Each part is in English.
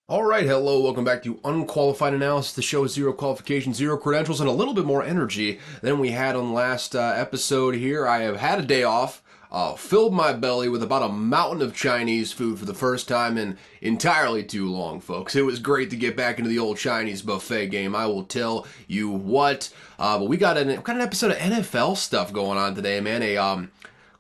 All right, hello, welcome back to Unqualified Analysis, the show with zero qualifications, zero credentials, and a little bit more energy than we had on the last episode here. I have had a day off, filled my belly with about a mountain of Chinese food for the first time in entirely too long, folks. It was great to get back into the old Chinese buffet game, I will tell you what. But we got an episode of NFL stuff going on today, man.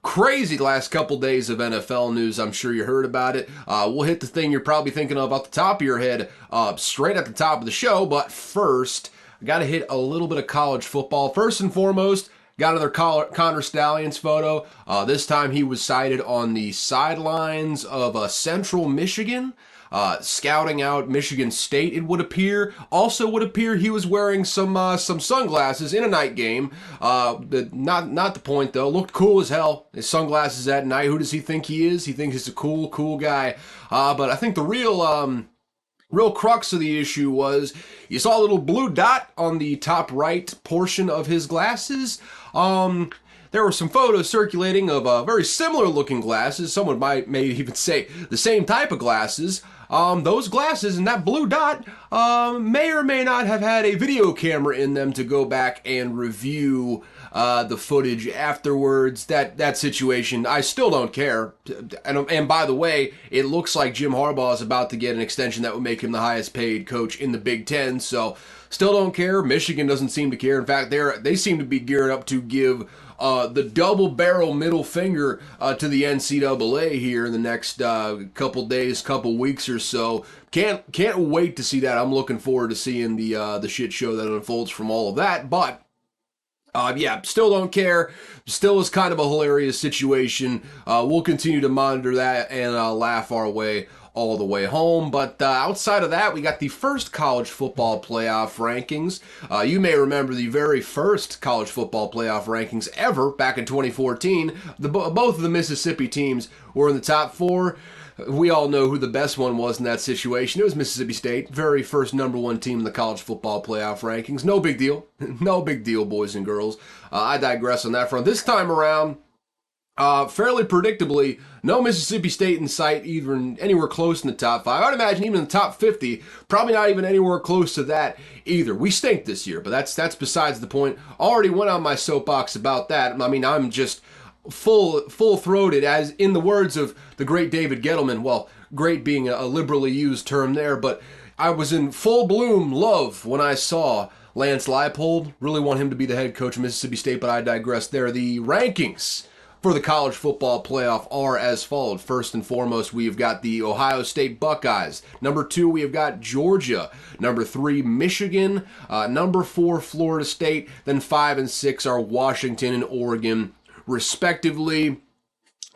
Crazy last couple days of NFL news. I'm sure you heard about it. We'll hit the thing you're probably thinking of off the top of your head straight at the top of the show. But first, I got to hit a little bit of college football. First and foremost, got another Connor Stallions photo. This time he was sighted on the sidelines of Central Michigan. Scouting out Michigan State, it would appear. Also would appear he was wearing some sunglasses in a night game. Not the point though. Looked cool as hell. His sunglasses at night. Who does he think he is? He thinks he's a cool guy. But I think the real crux of the issue was you saw a little blue dot on the top right portion of his glasses. There were some photos circulating of very similar looking glasses. Someone may even say the same type of glasses. Those glasses and that blue dot may or may not have had a video camera in them to go back and review the footage afterwards. That situation, I still don't care. And by the way, it looks like Jim Harbaugh is about to get an extension that would make him the highest paid coach in the Big Ten. So still don't care. Michigan doesn't seem to care. In fact, they seem to be gearing up to give the double barrel middle finger to the NCAA here in the next couple days, couple weeks or so. Can't wait to see that. I'm looking forward to seeing the shit show that unfolds from all of that. But yeah, still don't care. Still is kind of a hilarious situation. We'll continue to monitor that and laugh our way all the way home. But outside of that, we got the first college football playoff rankings. You may remember the very first college football playoff rankings ever back in 2014. Both of the Mississippi teams were in the top four. We all know who the best one was in that situation. It was Mississippi State, very first number one team in the college football playoff rankings. No big deal. No big deal, boys and girls. I digress on that front. This time around, fairly predictably, no Mississippi State in sight, even anywhere close in the top five. I would imagine even in the top 50, probably not even anywhere close to that either. We stink this year, but that's besides the point. Already went on my soapbox about that. I mean, I'm just full-throated, as in the words of the great David Gettleman. Well, great being a liberally used term there, but I was in full bloom love when I saw Lance Leipold. Really want him to be the head coach of Mississippi State, but I digress there. The rankings for the college football playoff are as followed. First and foremost, we've got the Ohio State Buckeyes. Number 2, we have got Georgia. Number 3, Michigan. Number 4, Florida State. Then 5 and 6 are Washington and Oregon, respectively.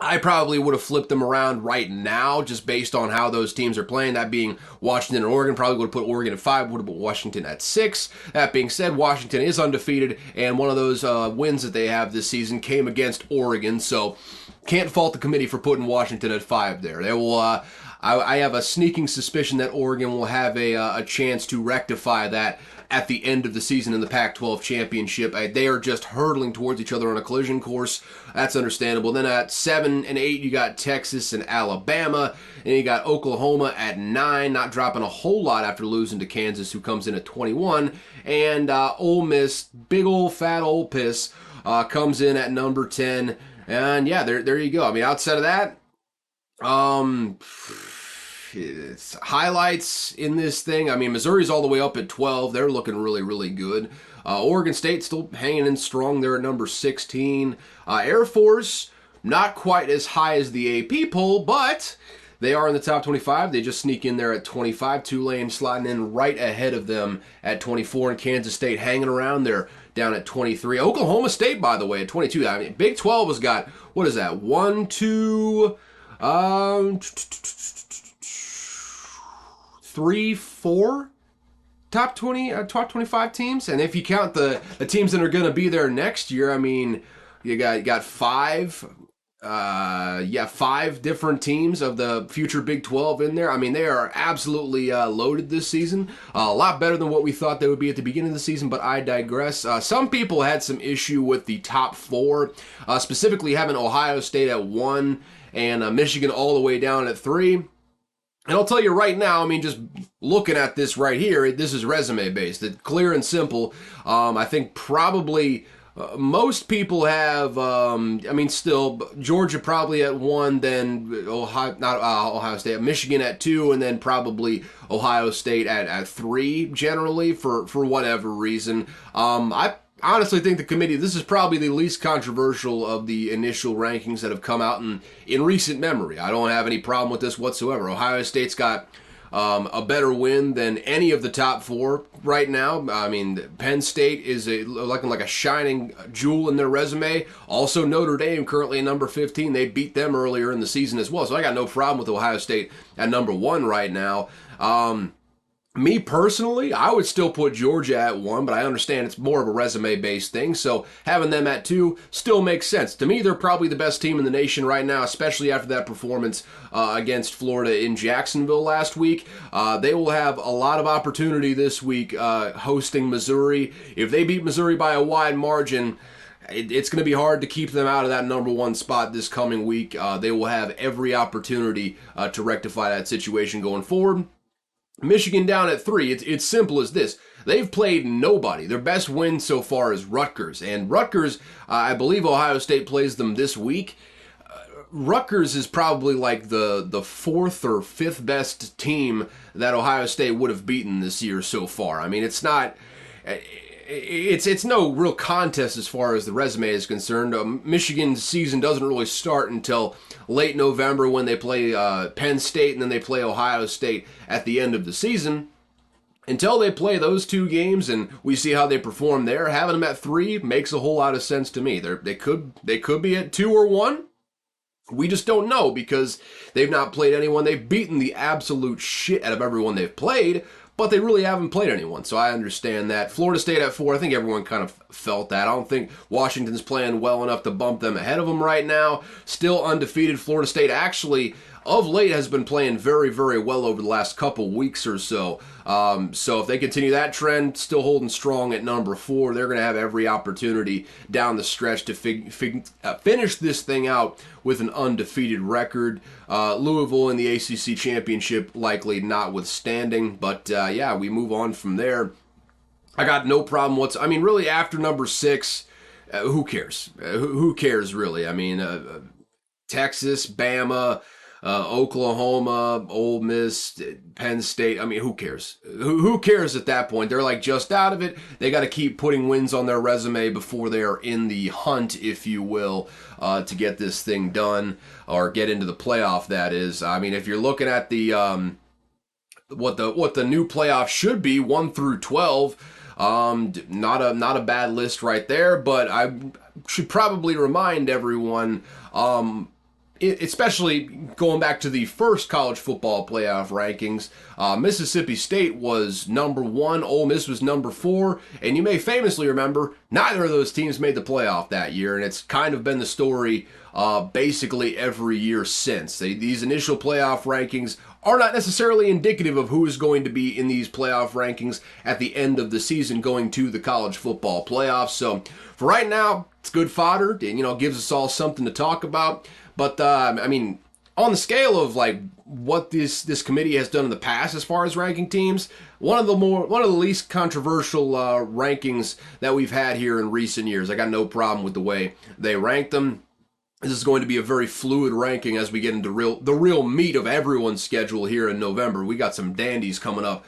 I probably would have flipped them around right now just based on how those teams are playing. That being Washington and Oregon. Probably would have put Oregon at 5, would have put Washington at 6. That being said, Washington is undefeated, and one of those wins that they have this season came against Oregon, so can't fault the committee for putting Washington at 5 there. They will. I have a sneaking suspicion that Oregon will have a chance to rectify that at the end of the season in the Pac-12 championship. They are just hurtling towards each other on a collision course. That's understandable. Then at 7 and 8, you got Texas and Alabama. And you got Oklahoma at 9, not dropping a whole lot after losing to Kansas, who comes in at 21. And Ole Miss, big old fat old piss, comes in at number 10. And yeah, there you go. I mean, outside of that, it's highlights in this thing. I mean, Missouri's all the way up at 12. They're looking really good. Oregon State still hanging in strong. They're at number 16. Air Force, not quite as high as the AP poll, but they are in the top 25. They just sneak in there at 25. Tulane sliding in right ahead of them at 24. And Kansas State hanging around there down at 23. Oklahoma State, by the way, at 22. I mean, Big 12 has got, what is that? 1, 2, 3, 4 top 20, top 25 teams. And if you count the teams that are going to be there next year, I mean, you got 5 different teams of the future Big 12 in there. I mean, they are absolutely loaded this season. A lot better than what we thought they would be at the beginning of the season, but I digress. Some people had some issue with the top 4, specifically having Ohio State at 1 and Michigan all the way down at 3. And I'll tell you right now, I mean, just looking at this right here, this is resume based. It's clear and simple. I think probably most people have, I mean, still, Georgia probably at 1, then Ohio State, Michigan at 2, and then probably Ohio State at 3, generally, for whatever reason. I honestly think the committee, this is probably the least controversial of the initial rankings that have come out in recent memory. I don't have any problem with this whatsoever. Ohio State's got a better win than any of the top 4 right now. I mean, Penn State is like a shining jewel in their resume. Also, Notre Dame currently at number 15. They beat them earlier in the season as well. So I got no problem with Ohio State at number 1 right now. Me personally, I would still put Georgia at 1, but I understand it's more of a resume-based thing, so having them at 2 still makes sense. To me, they're probably the best team in the nation right now, especially after that performance against Florida in Jacksonville last week. They will have a lot of opportunity this week hosting Missouri. If they beat Missouri by a wide margin, it's going to be hard to keep them out of that number 1 spot this coming week. They will have every opportunity to rectify that situation going forward. Michigan down at 3. It's simple as this. They've played nobody. Their best win so far is Rutgers. And Rutgers, I believe Ohio State plays them this week. Rutgers is probably like the 4th or 5th best team that Ohio State would have beaten this year so far. I mean, it's not... It's no real contest as far as the resume is concerned. Michigan's season doesn't really start until late November when they play Penn State and then they play Ohio State at the end of the season. Until they play those 2 games and we see how they perform there, having them at 3 makes a whole lot of sense to me. They could be at 2 or 1. We just don't know because they've not played anyone. They've beaten the absolute shit out of everyone they've played, but they really haven't played anyone, so I understand that. Florida State at 4, I think everyone kind of felt that. I don't think Washington's playing well enough to bump them ahead of them right now. Still undefeated. Florida State actually, of late, has been playing very, very well over the last couple weeks or so. So if they continue that trend, still holding strong at number 4, they're going to have every opportunity down the stretch to finish this thing out with an undefeated record. Louisville in the ACC championship likely notwithstanding, but yeah, we move on from there. I got no problem I mean, really, after number 6, who cares? Who cares, really? I mean, Texas, Bama, Oklahoma, Ole Miss, Penn State. I mean, who cares? Who cares at that point? They're like just out of it. They got to keep putting wins on their resume before they are in the hunt, if you will, to get this thing done or get into the playoff. That is, I mean, if you're looking at the what the new playoff should be, 1 through 12. Not a bad list right there, but I should probably remind everyone, especially going back to the first college football playoff rankings, Mississippi State was number 1, Ole Miss was number 4, and you may famously remember neither of those teams made the playoff that year, and it's kind of been the story basically every year since. These initial playoff rankings are not necessarily indicative of who is going to be in these playoff rankings at the end of the season going to the college football playoffs. So for right now, it's good fodder, and gives us all something to talk about. But I mean, on the scale of like what this committee has done in the past as far as ranking teams, one of the least controversial rankings that we've had here in recent years. I got no problem with the way they rank them. This is going to be a very fluid ranking as we get into the real meat of everyone's schedule here in November. We got some dandies coming up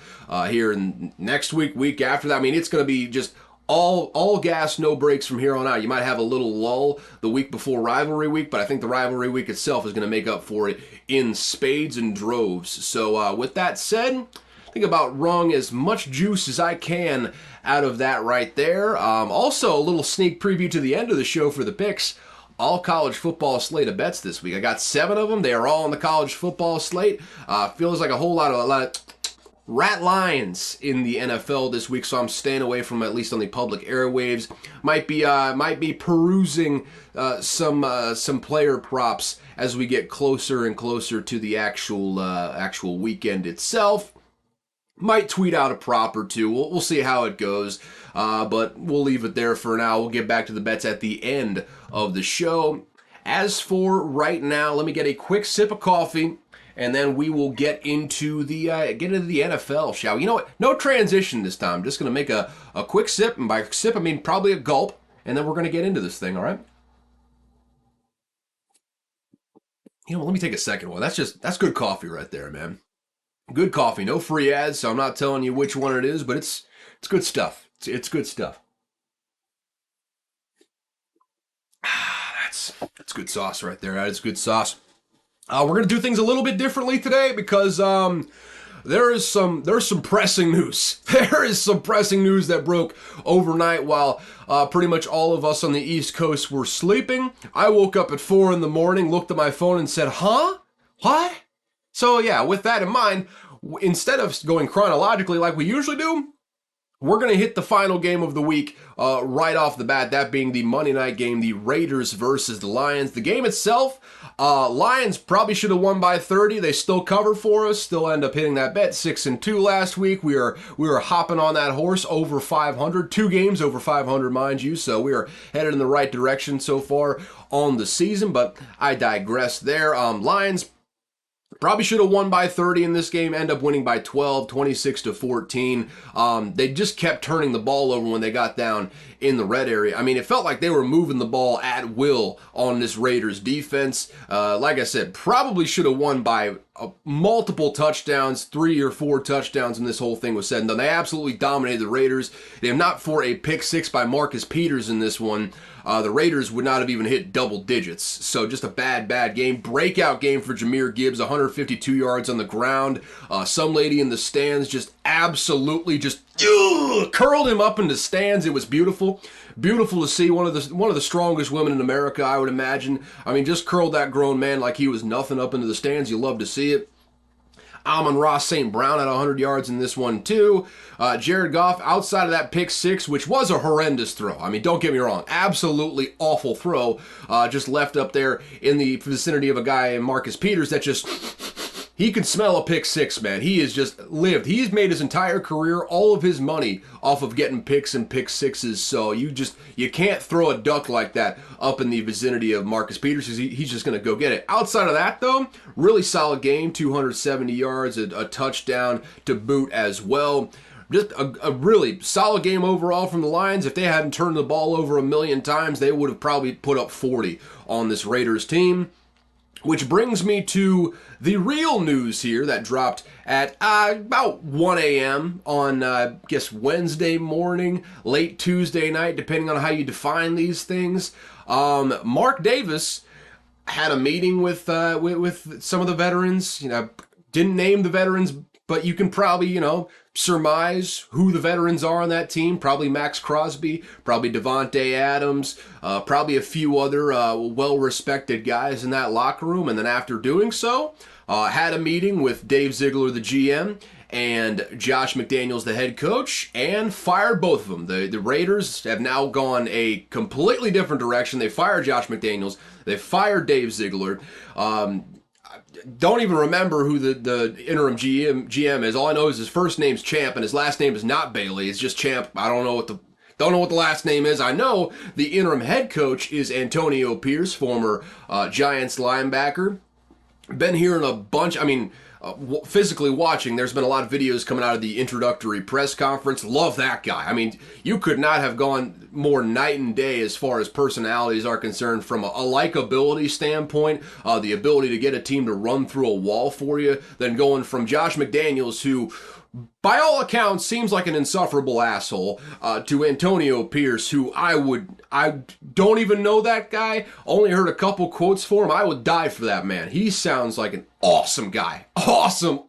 here in next week after that. I mean, it's going to be just all gas, no brakes from here on out. You might have a little lull the week before rivalry week, but I think the rivalry week itself is going to make up for it in spades and droves. So with that said, I think about wrung as much juice as I can out of that right there. Also, a little sneak preview to the end of the show for the picks. All college football slate of bets this week. I got 7 of them. They are all on the college football slate. Feels like a lot of rat lines in the NFL this week, so I'm staying away from at least on the public airwaves. Might be perusing some player props as we get closer and closer to the actual weekend itself. Might tweet out a prop or two. We'll see how it goes, but we'll leave it there for now. We'll get back to the bets at the end of the show. As for right now, let me get a quick sip of coffee, and then we will get into the NFL, shall we? You know what? No transition this time. I'm just going to make a quick sip, and by sip I mean probably a gulp, and then we're going to get into this thing, all right? You know, let me take a second one. That's good coffee right there, man. Good coffee. No free ads, so I'm not telling you which one it is, but it's good stuff. It's good stuff. That's good sauce right there. That is good sauce. We're gonna do things a little bit differently today because there's some pressing news. There is some pressing news that broke overnight while pretty much all of us on the East Coast were sleeping. I woke up at 4 in the morning, looked at my phone, and said, "Huh? What?" So yeah, with that in mind, instead of going chronologically like we usually do, we're going to hit the final game of the week right off the bat, that being the Monday night game, the Raiders versus the Lions. The game itself, Lions probably should have won by 30. They still covered for us, still end up hitting that bet, 6-2 last week. We were hopping on that horse over 500, 2 games over 500, mind you, so we are headed in the right direction so far on the season, but I digress there. Lions probably should have won by 30 in this game, end up winning by 12, 26-14. They just kept turning the ball over when they got down in the red area. I mean, it felt like they were moving the ball at will on this Raiders defense. Like I said, probably should have won by multiple touchdowns, 3 or 4 touchdowns when this whole thing was said and done. They absolutely dominated the Raiders. If not for a pick six by Marcus Peters in this one, the Raiders would not have even hit double digits. So just a bad game. Breakout game for Jahmyr Gibbs, 152 yards on the ground. Some lady in the stands just absolutely curled him up in the stands. It was beautiful. Beautiful to see. One of the strongest women in America, I would imagine. I mean, just curled that grown man like he was nothing up into the stands. You love to see it. Amon-Ra St. Brown had 100 yards in this one too. Jared Goff, outside of that pick six, which was a horrendous throw. I mean, don't get me wrong, absolutely awful throw. Just left up there in the vicinity of a guy, Marcus Peters, that just... He can smell a pick six, man. He has just lived. He's made his entire career, all of his money, off of getting picks and pick sixes. So you can't throw a duck like that up in the vicinity of Marcus Peters because he's just going to go get it. Outside of that, though, really solid game, 270 yards, a touchdown to boot as well. Just a really solid game overall from the Lions. If they hadn't turned the ball over a million times, they would have probably put up 40 on this Raiders team. Which brings me to the real news here that dropped at about 1 a.m. on, I guess, Wednesday morning, late Tuesday night, depending on how you define these things. Mark Davis had a meeting with some of the veterans. You know, didn't name the veterans, but you can probably, surmise who the veterans are on that team. Probably Max Crosby, probably Devontae Adams, probably a few other well-respected guys in that locker room. And then after doing so, had a meeting with Dave Ziegler, the GM, and Josh McDaniels, the head coach, and fired both of them. The Raiders have now gone a completely different direction. They fired Josh McDaniels. They fired Dave Ziegler. Don't even remember who the interim GM is. All I know is his first name's Champ and his last name is not Bailey. It's just Champ. I don't know what the last name is. I know the interim head coach is Antonio Pierce, former Giants linebacker. Been hearing a bunch. I mean, physically watching, there's been a lot of videos coming out of the introductory press conference. Love that guy. I mean, you could not have gone more night and day as far as personalities are concerned from a likability standpoint, the ability to get a team to run through a wall for you, than going from Josh McDaniels, who by all accounts seems like an insufferable asshole, to Antonio Pierce, who I don't even know that guy, only heard a couple quotes for him. I would die for that man. He sounds like an awesome guy. Awesome.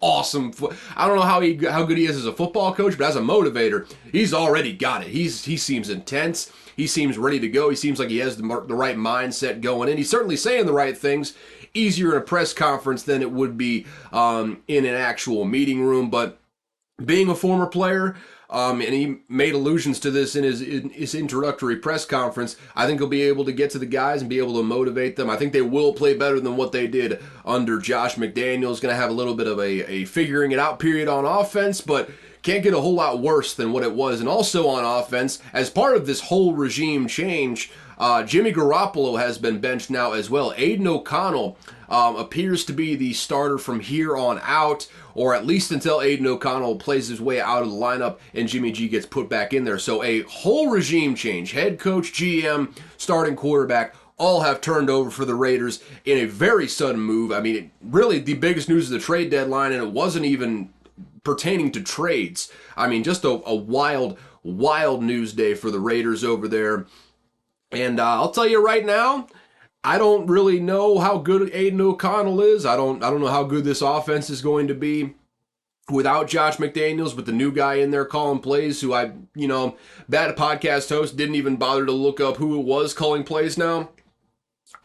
I don't know how good he is as a football coach, but as a motivator, he's already got it. He seems intense. He seems ready to go. He seems like he has the right mindset going in. He's certainly saying the right things. Easier in a press conference than it would be in an actual meeting room, but being a former player, and he made allusions to this in his introductory press conference, I think he'll be able to get to the guys and be able to motivate them. I think they will play better than what they did under Josh McDaniels. Going to have a little bit of a figuring it out period on offense, but can't get a whole lot worse than what it was. And also on offense, as part of this whole regime change, Jimmy Garoppolo has been benched now as well. Aiden O'Connell appears to be the starter from here on out, or at least until Aiden O'Connell plays his way out of the lineup and Jimmy G gets put back in there. So a whole regime change. Head coach, GM, starting quarterback, all have turned over for the Raiders in a very sudden move. I mean, really the biggest news of the trade deadline, and it wasn't even pertaining to trades. I mean, just a wild news day for the Raiders over there. And I'll tell you right now, I don't really know how good Aiden O'Connell is. I don't know how good this offense is going to be without Josh McDaniels, with the new guy in there calling plays, who bad podcast host, didn't even bother to look up who it was calling plays now.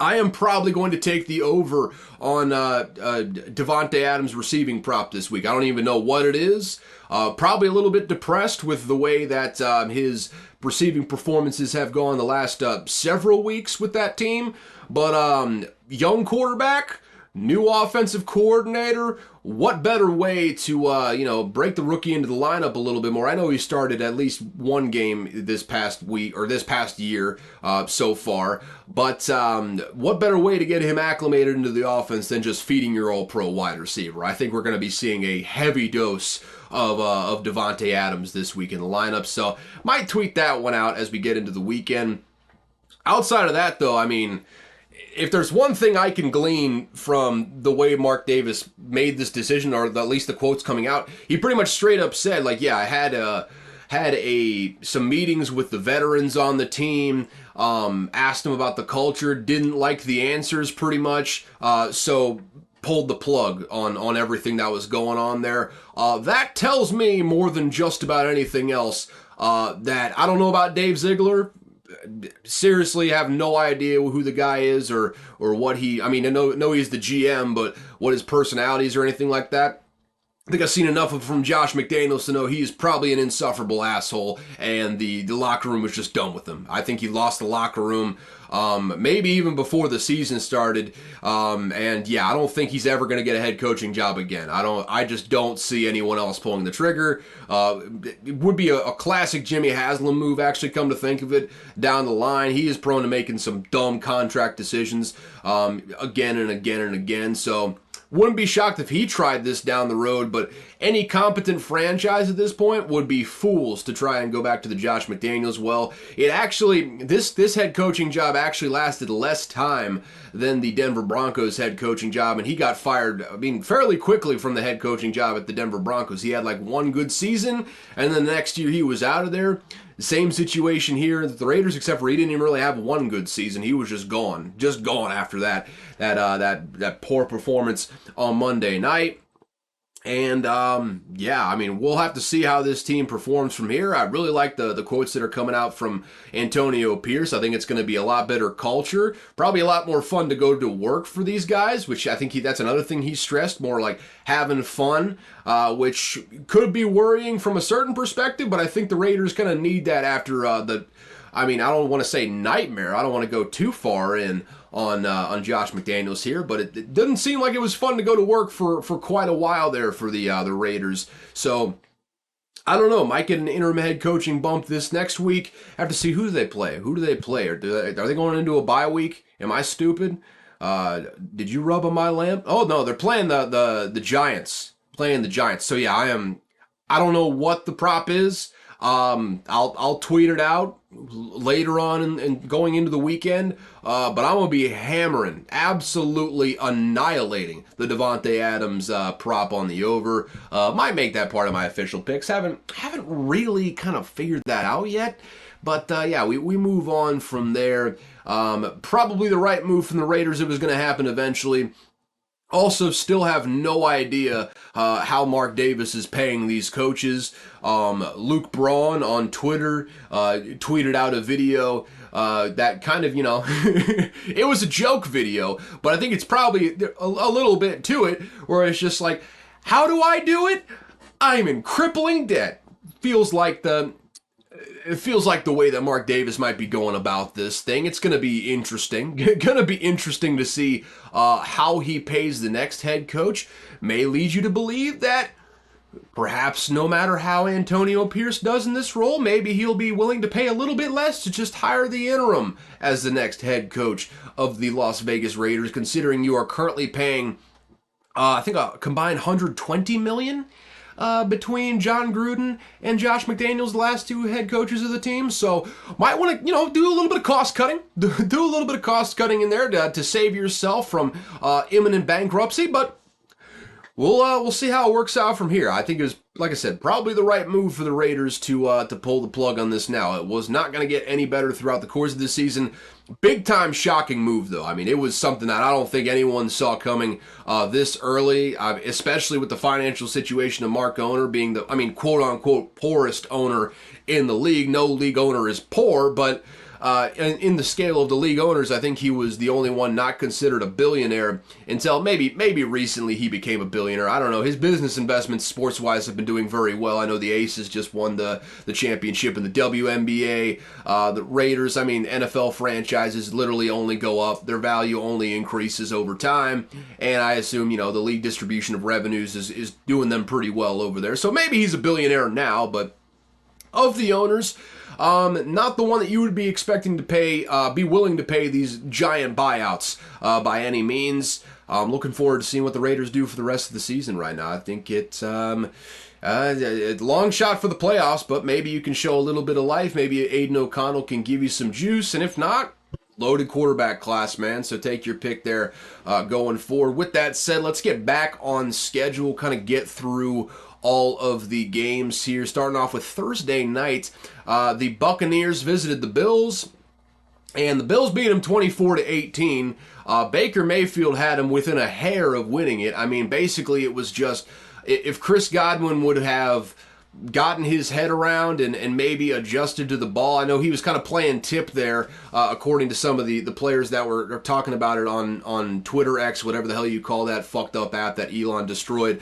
I am probably going to take the over on Davante Adams' receiving prop this week. I don't even know what it is. Probably a little bit depressed with the way that his receiving performances have gone the last several weeks with that team. But young quarterback, new offensive coordinator, what better way to break the rookie into the lineup a little bit more? I know he started at least one game this past week or this past year so far, but what better way to get him acclimated into the offense than just feeding your all-pro wide receiver? I think we're going to be seeing a heavy dose of Davante Adams this week in the lineup, so might tweet that one out as we get into the weekend. Outside of that, though, I mean, if there's one thing I can glean from the way Mark Davis made this decision, or at least the quotes coming out, he pretty much straight up said, like, yeah, I had some meetings with the veterans on the team, asked them about the culture, didn't like the answers pretty much, so pulled the plug on everything that was going on there. That tells me more than just about anything else that I don't know about Dave Ziegler. Seriously have no idea who the guy is or what he, I mean, I know he's the GM, but what his personality is or anything like that. I think I've seen enough of from Josh McDaniels to know he's probably an insufferable asshole, and the locker room was just done with him. I think he lost the locker room maybe even before the season started, and yeah, I don't think he's ever going to get a head coaching job again. I just don't see anyone else pulling the trigger. It would be a classic Jimmy Haslam move, actually, come to think of it, down the line. He is prone to making some dumb contract decisions again and again and again, so wouldn't be shocked if he tried this down the road, but any competent franchise at this point would be fools to try and go back to the Josh McDaniels well. It actually, this head coaching job actually lasted less time than the Denver Broncos head coaching job, and he got fired, I mean, fairly quickly from the head coaching job at the Denver Broncos. He had like one good season, and then the next year he was out of there. Same situation here at the Raiders, except for he didn't even really have one good season. He was just gone after that poor performance on Monday night. And yeah, I mean, we'll have to see how this team performs from here. I really like the quotes that are coming out from Antonio Pierce. I think it's going to be a lot better culture, probably a lot more fun to go to work for these guys, which I think that's another thing he stressed, more like having fun, which could be worrying from a certain perspective, but I think the Raiders kind of need that after I don't want to say nightmare. I don't want to go too far in on Josh McDaniels here, but it doesn't seem like it was fun to go to work for quite a while there for the Raiders. So I don't know. Might get an interim head coaching bump this next week. Have to see who do they play. Who do they play? Are they going into a bye week? Am I stupid? Did you rub on my lamp? Oh no, they're playing the Giants. Playing the Giants. So yeah, I don't know what the prop is. I'll tweet it out later on and going into the weekend, but I'm gonna be hammering, absolutely annihilating the Davante Adams prop on the over. Might make that part of my official picks. Haven't really kind of figured that out yet, but yeah, we move on from there. Probably the right move from the Raiders. It was going to happen eventually. Also, still have no idea how Mark Davis is paying these coaches. Luke Braun on Twitter tweeted out a video that kind of, it was a joke video, but I think it's probably a little bit to it, where it's just like, how do I do it? I'm in crippling debt. It feels like the way that Mark Davis might be going about this thing. It's going to be interesting. Going to be interesting to see how he pays the next head coach. May lead you to believe that Perhaps no matter how Antonio Pierce does in this role, maybe he'll be willing to pay a little bit less to just hire the interim as the next head coach of the Las Vegas Raiders, considering you are currently paying, I think, a combined $120 million between John Gruden and Josh McDaniels, the last two head coaches of the team. So might want to, do a little bit of cost cutting. Do a little bit of cost cutting in there to save yourself from imminent bankruptcy. But we'll see how it works out from here. I think it was, like I said, probably the right move for the Raiders to pull the plug on this now. It was not going to get any better throughout the course of the season. Big time shocking move, though. I mean, it was something that I don't think anyone saw coming this early, especially with the financial situation of Mark Owner being the, quote unquote, poorest owner in the league. No league owner is poor, but in the scale of the league owners, I think he was the only one not considered a billionaire until maybe recently he became a billionaire. I don't know. His business investments sports-wise have been doing very well. I know the Aces just won the championship in the WNBA. The Raiders, NFL franchises literally only go up. Their value only increases over time. And I assume, the league distribution of revenues is doing them pretty well over there. So maybe he's a billionaire now, but of the owners, not the one that you would be expecting to pay, be willing to pay these giant buyouts by any means. I'm looking forward to seeing what the Raiders do for the rest of the season right now. I think it's a long shot for the playoffs, but maybe you can show a little bit of life. Maybe Aiden O'Connell can give you some juice, and if not, loaded quarterback class, man. So take your pick there going forward. With that said, let's get back on schedule, kind of get through all of the games here. Starting off with Thursday night, the Buccaneers visited the Bills, and the Bills beat them 24-18. Baker Mayfield had them within a hair of winning it. Basically it was just, if Chris Godwin would have gotten his head around and maybe adjusted to the ball. I know he was kind of playing tip there, according to some of the players that were talking about it on Twitter X, whatever the hell you call that fucked up app that Elon destroyed.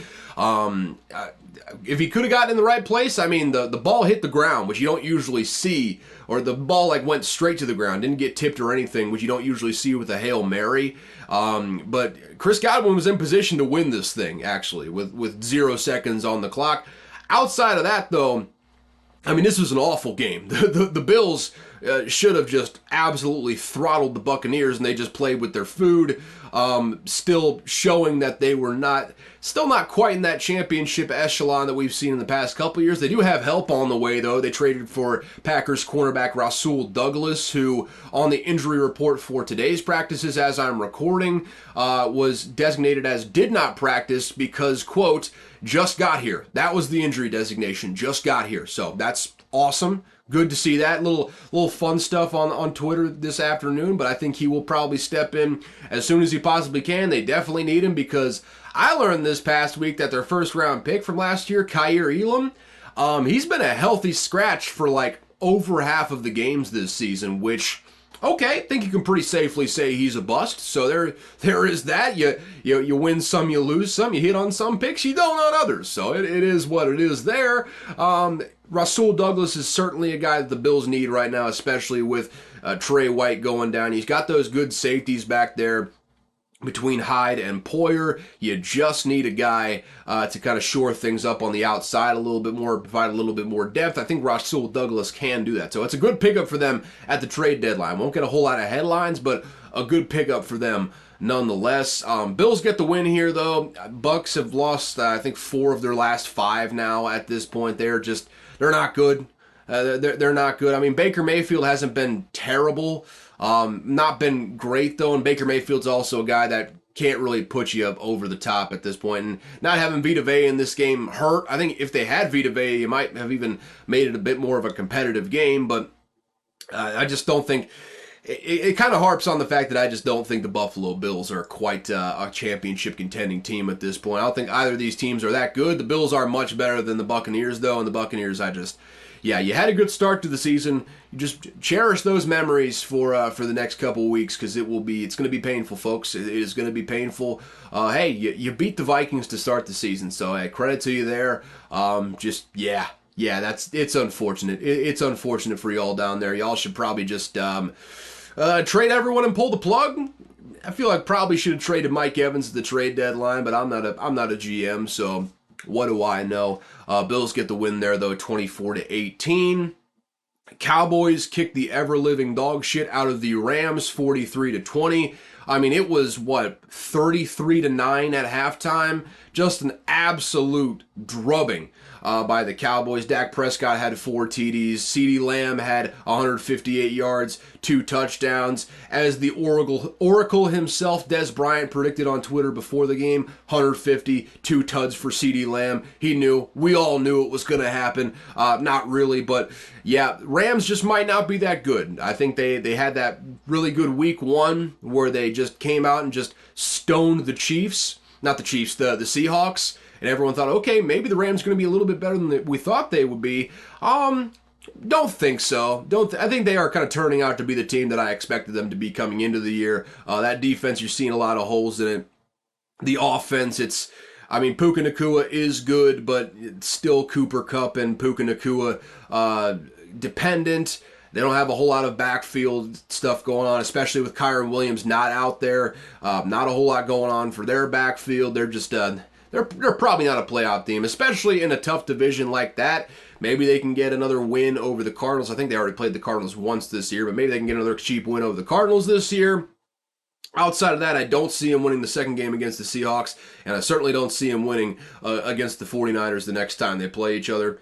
If he could have gotten in the right place, the ball hit the ground, which you don't usually see, or the ball went straight to the ground, didn't get tipped or anything, which you don't usually see with a Hail Mary. But Chris Godwin was in position to win this thing, actually, with 0 seconds on the clock. Outside of that, though, this was an awful game. The Bills should have just absolutely throttled the Buccaneers, and they just played with their food, still showing that they were still not quite in that championship echelon that we've seen in the past couple of years. They do have help on the way, though. They traded for Packers cornerback Rasul Douglas, who on the injury report for today's practices, as I'm recording, was designated as did not practice because, quote, just got here. That was the injury designation, just got here. So that's awesome. Good to see that. Little fun stuff on Twitter this afternoon, but I think he will probably step in as soon as he possibly can. They definitely need him because I learned this past week that their first round pick from last year, Kaiir Elam, he's been a healthy scratch for over half of the games this season, which, okay, I think you can pretty safely say he's a bust. So there is that. You win some, you lose some. You hit on some picks, you don't on others. So it is what it is there. Rasul Douglas is certainly a guy that the Bills need right now, especially with Trey White going down. He's got those good safeties back there between Hyde and Poyer. You just need a guy to kind of shore things up on the outside a little bit more, provide a little bit more depth. I think Rasul Douglas can do that. So it's a good pickup for them at the trade deadline. Won't get a whole lot of headlines, but a good pickup for them nonetheless. Bills get the win here, though. Bucks have lost, I think, 4 of their last 5 now at this point. They're not good. They're not good. Baker Mayfield hasn't been terrible. Not been great, though, and Baker Mayfield's also a guy that can't really put you up over the top at this point. And not having Vita Vea in this game hurt. I think if they had Vita Vea, you might have even made it a bit more of a competitive game, but I just don't think... It kind of harps on the fact that I just don't think the Buffalo Bills are quite a championship contending team at this point. I don't think either of these teams are that good. The Bills are much better than the Buccaneers, though, and the Buccaneers, you had a good start to the season. You just cherish those memories for the next couple of weeks because it's going to be painful, folks. It is going to be painful. Hey, you beat the Vikings to start the season, so hey, credit to you there. It's unfortunate. It's unfortunate for y'all down there. Y'all should probably just trade everyone and pull the plug. I feel like probably should have traded Mike Evans at the trade deadline, but I'm not a GM, so What do I know? Bills get the win there, though, 24-18. Cowboys kicked the ever-living dog shit out of the Rams, 43-20. I mean, it was, 33-9 at halftime? Just an absolute drubbing by the Cowboys. Dak Prescott had 4 TDs. CeeDee Lamb had 158 yards, 2 touchdowns. As the Oracle himself, Des Bryant, predicted on Twitter before the game, 150, 2 tuds for CeeDee Lamb. He knew. We all knew it was going to happen. Not really, but yeah, Rams just might not be that good. I think they had that really good week 1 where they just came out and just stoned the Chiefs. Not the Chiefs, the Seahawks. And everyone thought, okay, maybe the Rams are going to be a little bit better than we thought they would be. Don't think so. I think they are kind of turning out to be the team that I expected them to be coming into the year. That defense, you're seeing a lot of holes in it. The offense, Puka Nacua is good, but it's still Cooper Kupp and Puka Nacua dependent. They don't have a whole lot of backfield stuff going on, especially with Kyron Williams not out there. Not a whole lot going on for their backfield. They're just they're probably not a playoff team, especially in a tough division like that. Maybe they can get another win over the Cardinals. I think they already played the Cardinals once this year, but maybe they can get another cheap win over the Cardinals this year. Outside of that, I don't see him winning the second game against the Seahawks, and I certainly don't see him winning against the 49ers the next time they play each other.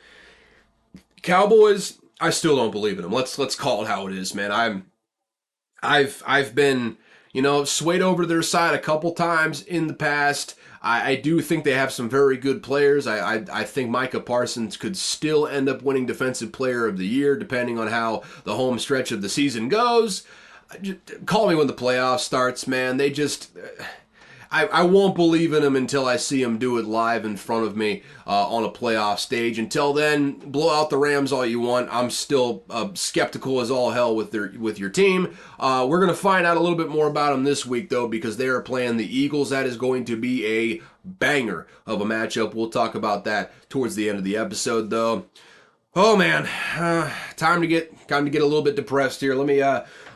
Cowboys, I still don't believe in them. Let's call it how it is, man. I've been, swayed over to their side a couple times in the past. I do think they have some very good players. I think Micah Parsons could still end up winning Defensive Player of the Year, depending on how the home stretch of the season goes. Just call me when the playoffs starts, man. They just... I won't believe in them until I see them do it live in front of me on a playoff stage. Until then, blow out the Rams all you want. I'm still skeptical as all hell with your team. We're going to find out a little bit more about them this week, though, because they are playing the Eagles. That is going to be a banger of a matchup. We'll talk about that towards the end of the episode, though. Oh, man. Time to get a little bit depressed here. Let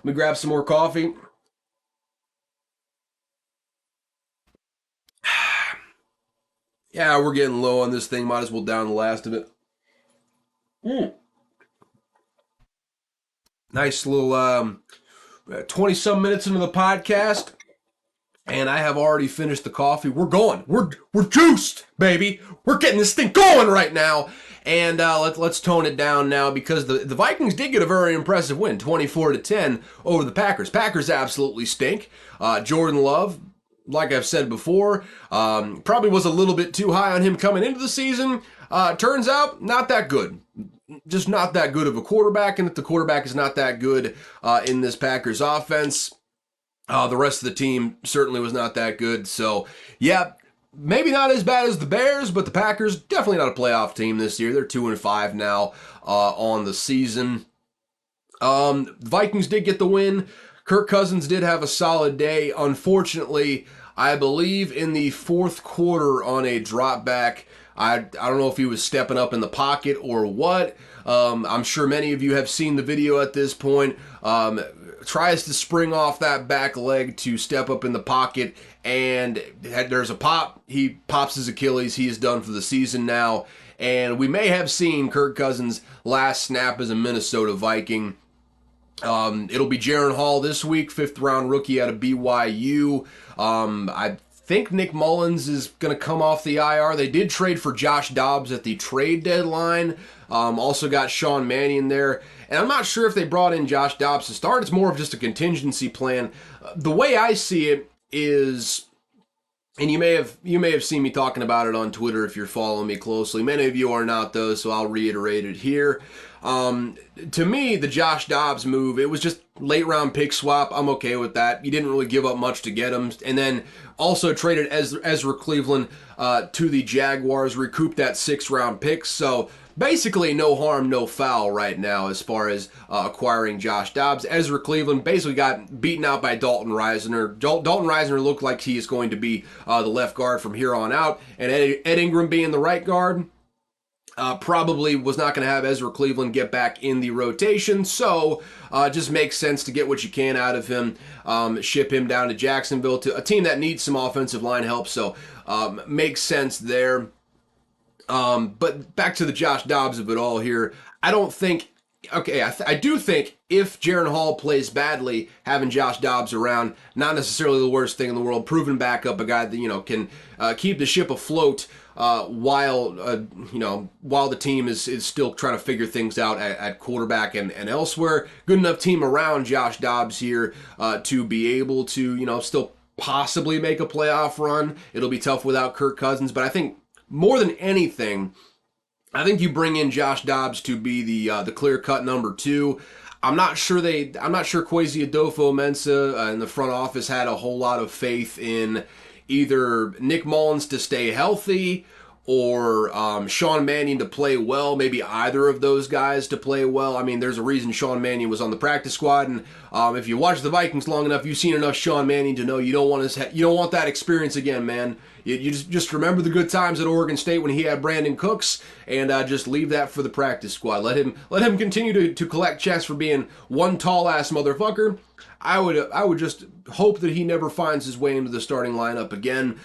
me grab some more coffee. Yeah, we're getting low on this thing. Might as well down the last of it. Nice little 20-some minutes into the podcast, and I have already finished the coffee. We're going. We're juiced, baby. We're getting this thing going right now. And let's tone it down now, because the Vikings did get a very impressive win, 24-10 over the Packers. Packers absolutely stink. Jordan Love, like I've said before, probably was a little bit too high on him coming into the season. Turns out, not that good. Just not that good of a quarterback, and if the quarterback is not that good in this Packers offense, the rest of the team certainly was not that good. So, yeah, maybe not as bad as the Bears, but the Packers, definitely not a playoff team this year. They're 2-5 now on the season. Vikings did get the win. Kirk Cousins did have a solid day. Unfortunately, I believe in the fourth quarter on a drop back, I don't know if he was stepping up in the pocket or what. I'm sure many of you have seen the video at this point. Tries to spring off that back leg to step up in the pocket, and there's a pop. He pops his Achilles. He is done for the season now. And we may have seen Kirk Cousins' last snap as a Minnesota Viking. It'll be Jaron Hall this week, 5th-round rookie out of BYU. I think Nick Mullins is going to come off the IR. They did trade for Josh Dobbs at the trade deadline. Also got Sean Mannion there. And I'm not sure if they brought in Josh Dobbs to start. It's more of just a contingency plan. The way I see it is, and you may have seen me talking about it on Twitter if you're following me closely. Many of you are not, though, so I'll reiterate it here. To me, the Josh Dobbs move, it was just late round pick swap. I'm okay with that. You didn't really give up much to get him. And then also traded Ezra Cleveland to the Jaguars, recouped that 6th-round pick. So basically no harm, no foul right now as far as acquiring Josh Dobbs. Ezra Cleveland basically got beaten out by Dalton Risner. Dalton Risner looked like he is going to be the left guard from here on out. And Ed Ingram being the right guard, probably was not going to have Ezra Cleveland get back in the rotation, so just makes sense to get what you can out of him, ship him down to Jacksonville, to a team that needs some offensive line help, so makes sense there. But back to the Josh Dobbs of it all here. I don't think. Okay, I do think if Jaron Hall plays badly, having Josh Dobbs around, not necessarily the worst thing in the world. Proven backup, a guy that can keep the ship afloat while while the team is still trying to figure things out at quarterback and elsewhere. Good enough team around Josh Dobbs here to be able to still possibly make a playoff run. It'll be tough without Kirk Cousins, but I think more than anything, I think you bring in Josh Dobbs to be the clear-cut number 2. I'm not sure Kwesi Adofo-Mensah in the front office had a whole lot of faith in either Nick Mullins to stay healthy or Sean Mannion to play well, maybe either of those guys to play well. I mean, there's a reason Sean Mannion was on the practice squad, and if you watch the Vikings long enough, you've seen enough Sean Mannion to know you don't want that experience again, man. You just remember the good times at Oregon State when he had Brandon Cooks, and just leave that for the practice squad. Let him continue to collect checks for being one tall ass motherfucker. I would just hope that he never finds his way into the starting lineup again.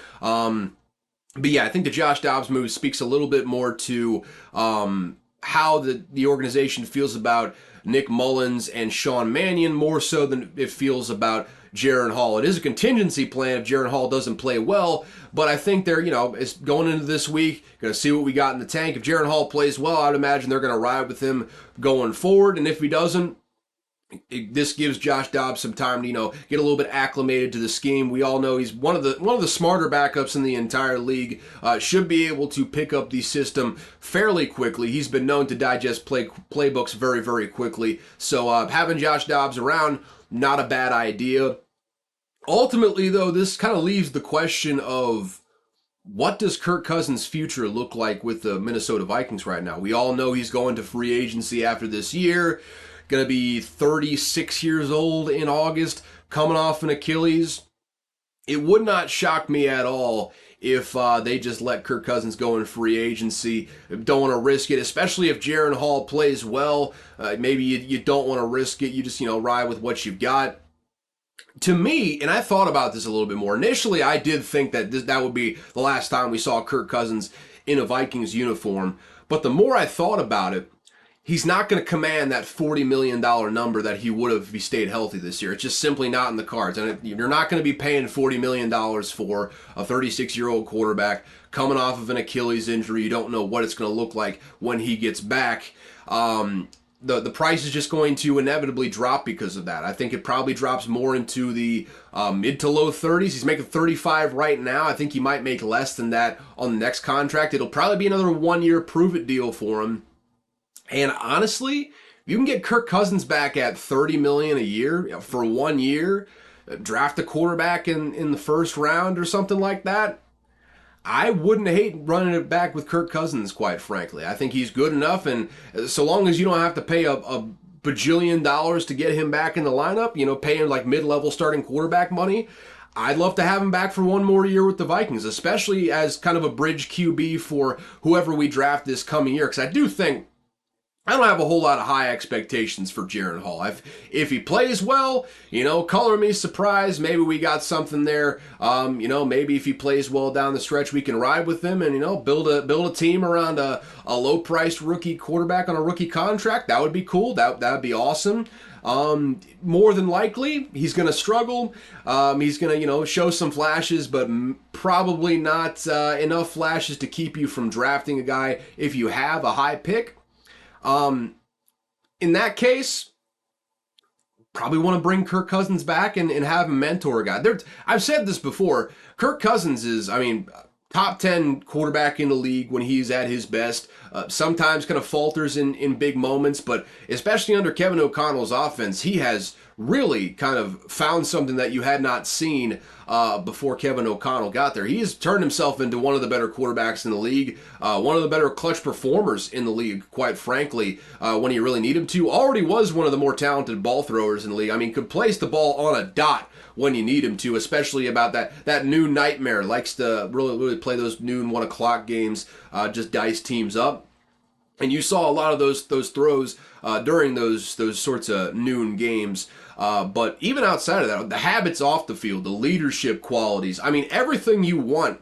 But yeah, I think the Josh Dobbs move speaks a little bit more to how the organization feels about Nick Mullins and Sean Mannion, more so than it feels about Jaron Hall. It is a contingency plan if Jaron Hall doesn't play well, but I think they're, it's going into this week, going to see what we got in the tank. If Jaron Hall plays well, I'd imagine they're going to ride with him going forward, and if he doesn't, this gives Josh Dobbs some time to get a little bit acclimated to the scheme. We all know he's one of the smarter backups in the entire league. Should be able to pick up the system fairly quickly. He's been known to digest playbooks very, very quickly. So having Josh Dobbs around, not a bad idea. Ultimately, though, this kind of leaves the question of what does Kirk Cousins' future look like with the Minnesota Vikings right now? We all know he's going to free agency after this year. Going to be 36 years old in August, coming off an Achilles. It would not shock me at all if they just let Kirk Cousins go in free agency. Don't want to risk it, especially if Jaron Hall plays well. Maybe you don't want to risk it. You just, ride with what you've got. To me, and I thought about this a little bit more. Initially, I did think that that would be the last time we saw Kirk Cousins in a Vikings uniform. But the more I thought about it, he's not going to command that $40 million number that he would have if he stayed healthy this year. It's just simply not in the cards. And you're not going to be paying $40 million for a 36-year-old quarterback coming off of an Achilles injury. You don't know what it's going to look like when he gets back. The price is just going to inevitably drop because of that. I think it probably drops more into the mid to low 30s. He's making 35 right now. I think he might make less than that on the next contract. It'll probably be another one-year prove-it deal for him. And honestly, you can get Kirk Cousins back at $30 million a year for 1 year, draft a quarterback in the first round or something like that. I wouldn't hate running it back with Kirk Cousins, quite frankly. I think he's good enough, and so long as you don't have to pay a bajillion dollars to get him back in the lineup, paying like mid-level starting quarterback money, I'd love to have him back for one more year with the Vikings, especially as kind of a bridge QB for whoever we draft this coming year, because I do think I don't have a whole lot of high expectations for Jaron Hall. If he plays well, color me surprised. Maybe we got something there. Maybe if he plays well down the stretch, we can ride with him and build a team around a low-priced rookie quarterback on a rookie contract. That would be cool. That would be awesome. More than likely, he's going to struggle. He's going to show some flashes, but probably not enough flashes to keep you from drafting a guy if you have a high pick. In that case, probably want to bring Kirk Cousins back and have him mentor a guy. I've said this before. Kirk Cousins is, top 10 quarterback in the league when he's at his best. Sometimes kind of falters in big moments, but especially under Kevin O'Connell's offense, he has really kind of found something that you had not seen before Kevin O'Connell got there. He has turned himself into one of the better quarterbacks in the league, one of the better clutch performers in the league, quite frankly, when you really need him to. Already was one of the more talented ball throwers in the league. Could place the ball on a dot when you need him to, especially about that noon nightmare. Likes to really play those noon 1 o'clock games, just dice teams up. And you saw a lot of those throws during those sorts of noon games. But even outside of that, the habits off the field, the leadership qualities, everything you want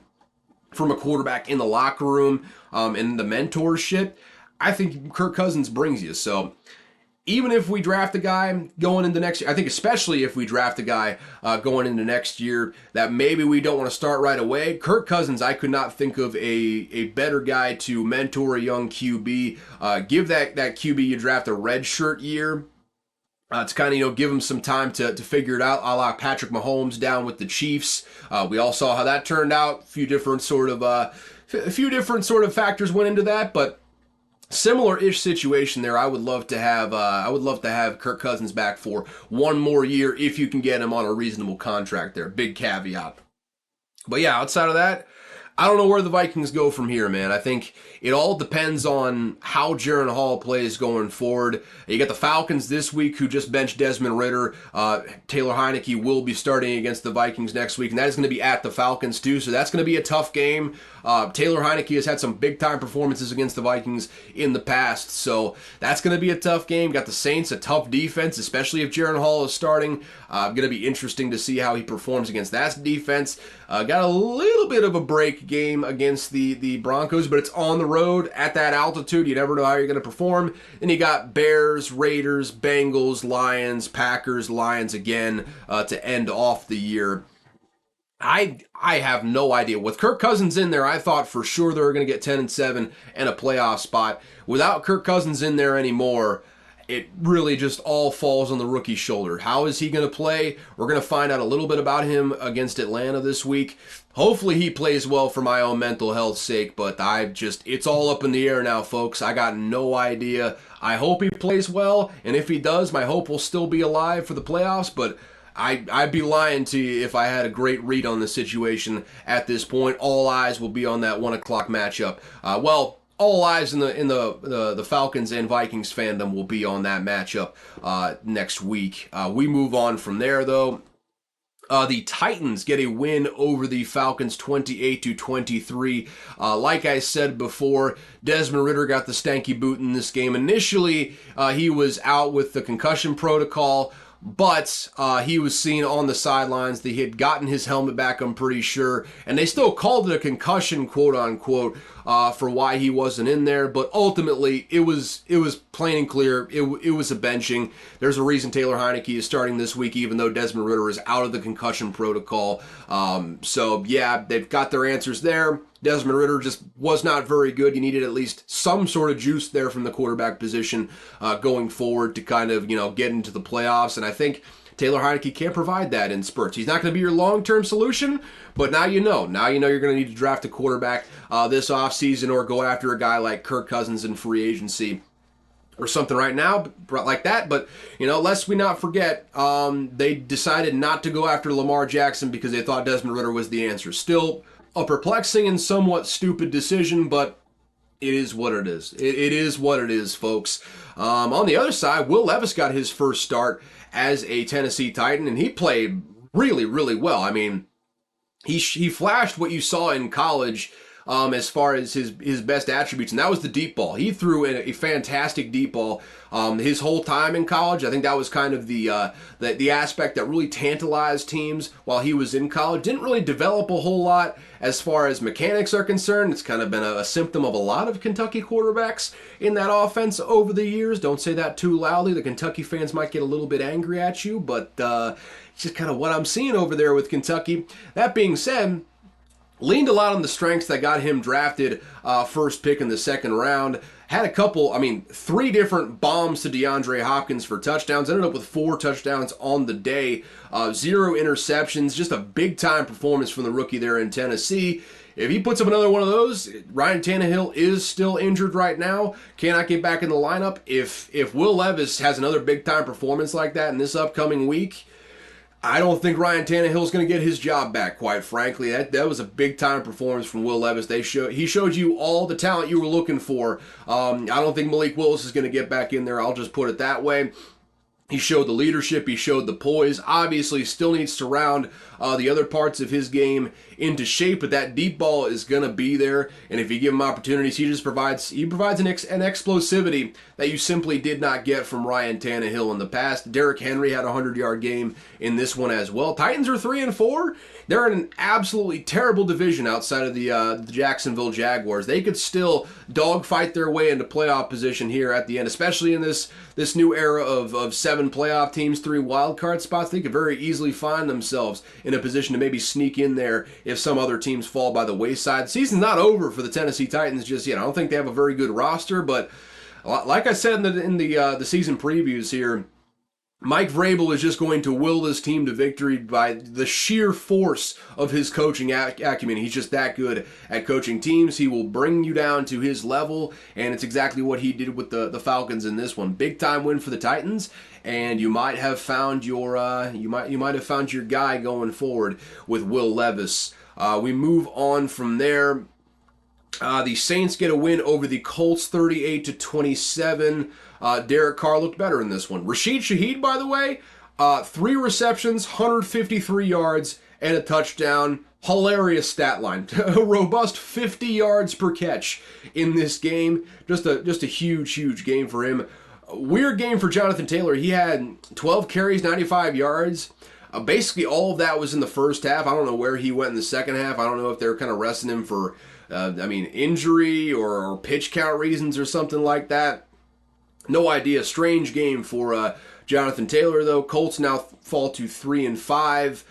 from a quarterback in the locker room and the mentorship, I think Kirk Cousins brings you. So even if we draft a guy going into next year, I think especially if we draft a guy going into next year that maybe we don't want to start right away, Kirk Cousins, I could not think of a better guy to mentor a young QB. Give that QB you draft a redshirt year. To kind of, give him some time to figure it out, a la Patrick Mahomes down with the Chiefs. We all saw how that turned out. A few different sort of factors went into that, but similar-ish situation there. I would love to have Kirk Cousins back for one more year if you can get him on a reasonable contract there. Big caveat. But yeah, outside of that, I don't know where the Vikings go from here, man. I think it all depends on how Jaren Hall plays going forward. You got the Falcons this week, who just benched Desmond Ridder. Taylor Heineke will be starting against the Vikings next week, and that is going to be at the Falcons too, so that's going to be a tough game. Taylor Heineke has had some big-time performances against the Vikings in the past, so that's going to be a tough game. Got the Saints, a tough defense, especially if Jaren Hall is starting. Going to be interesting to see how he performs against that defense. Got a little bit of a break game against the Broncos, but it's on the road at that altitude. You never know how you're going to perform. Then you got Bears, Raiders, Bengals, Lions, Packers, Lions again to end off the year. I have no idea. With Kirk Cousins in there, I thought for sure they were going to get 10-7 and a playoff spot. Without Kirk Cousins in there anymore, it really just all falls on the rookie's shoulder. How is he going to play? We're going to find out a little bit about him against Atlanta this week. Hopefully he plays well for my own mental health's sake, but it's all up in the air now, folks. I got no idea. I hope he plays well, and if he does, my hope will still be alive for the playoffs, but I'd be lying to you if I had a great read on the situation at this point. All eyes will be on that 1 o'clock matchup. All eyes in the Falcons and Vikings fandom will be on that matchup next week. We move on from there, though. The Titans get a win over the Falcons 28-23. Like I said before, Desmond Ridder got the stanky boot in this game. Initially, he was out with the concussion protocol, but he was seen on the sidelines. He had gotten his helmet back, I'm pretty sure, and they still called it a concussion, quote-unquote, for why he wasn't in there, but ultimately it was plain and clear. It was a benching. There's a reason Taylor Heineke is starting this week, even though Desmond Ridder is out of the concussion protocol. So yeah, they've got their answers there. Desmond Ridder just was not very good. You needed at least some sort of juice there from the quarterback position going forward to kind of, get into the playoffs. And I think Taylor Heineke can't provide that in spurts. He's not going to be your long-term solution, but now you know. Now you know you're going to need to draft a quarterback this offseason or go after a guy like Kirk Cousins in free agency or something right now like that. But, lest we not forget, they decided not to go after Lamar Jackson because they thought Desmond Ridder was the answer. Still a perplexing and somewhat stupid decision, but it is what it is. It is what it is, folks. On the other side, Will Levis got his first start as a Tennessee Titan, and he played really, really well. I mean, he flashed what you saw in college as far as his best attributes, and that was the deep ball. He threw in a fantastic deep ball his whole time in college. I think that was kind of the aspect that really tantalized teams while he was in college. Didn't really develop a whole lot as far as mechanics are concerned. It's kind of been a symptom of a lot of Kentucky quarterbacks in that offense over the years. Don't say that too loudly. The Kentucky fans might get a little bit angry at you, but it's just kind of what I'm seeing over there with Kentucky. That being said, leaned a lot on the strengths that got him drafted first pick in the second round. Had 3 different bombs to DeAndre Hopkins for touchdowns. Ended up with 4 touchdowns on the day. 0 interceptions. Just a big-time performance from the rookie there in Tennessee. If he puts up another one of those, Ryan Tannehill is still injured right now. Cannot get back in the lineup. If Will Levis has another big-time performance like that in this upcoming week, I don't think Ryan Tannehill is going to get his job back, quite frankly. That was a big-time performance from Will Levis. He showed you all the talent you were looking for. I don't think Malik Willis is going to get back in there. I'll just put it that way. He showed the leadership. He showed the poise. Obviously, still needs to round the other parts of his game into shape, but that deep ball is going to be there. And if you give him opportunities, he provides an explosivity that you simply did not get from Ryan Tannehill in the past. Derrick Henry had a 100-yard game in this one as well. Titans are 3-4. They're in an absolutely terrible division outside of the Jacksonville Jaguars. They could still dogfight their way into playoff position here at the end, especially in this new era of 7 playoff teams, 3 wild card spots. They could very easily find themselves in a position to maybe sneak in there if some other teams fall by the wayside. The season's not over for the Tennessee Titans just yet. I don't think they have a very good roster, but like I said in the season previews here, Mike Vrabel is just going to will this team to victory by the sheer force of his coaching acumen. He's just that good at coaching teams. He will bring you down to his level, and it's exactly what he did with the Falcons in this one. Big time win for the Titans, and you might have found your you might have found your guy going forward with Will Levis. We move on from there. The Saints get a win over the Colts, 38-27. Derek Carr looked better in this one. Rashid Shaheed, by the way, 3 receptions, 153 yards, and a touchdown. Hilarious stat line. A robust 50 yards per catch in this game. Just a huge game for him. A weird game for Jonathan Taylor. He had 12 carries, 95 yards. Basically, all of that was in the first half. I don't know where he went in the second half. I don't know if they were kind of resting him for, injury or pitch count reasons or something like that. No idea. Strange game for Jonathan Taylor, though. Colts now fall to 3-5.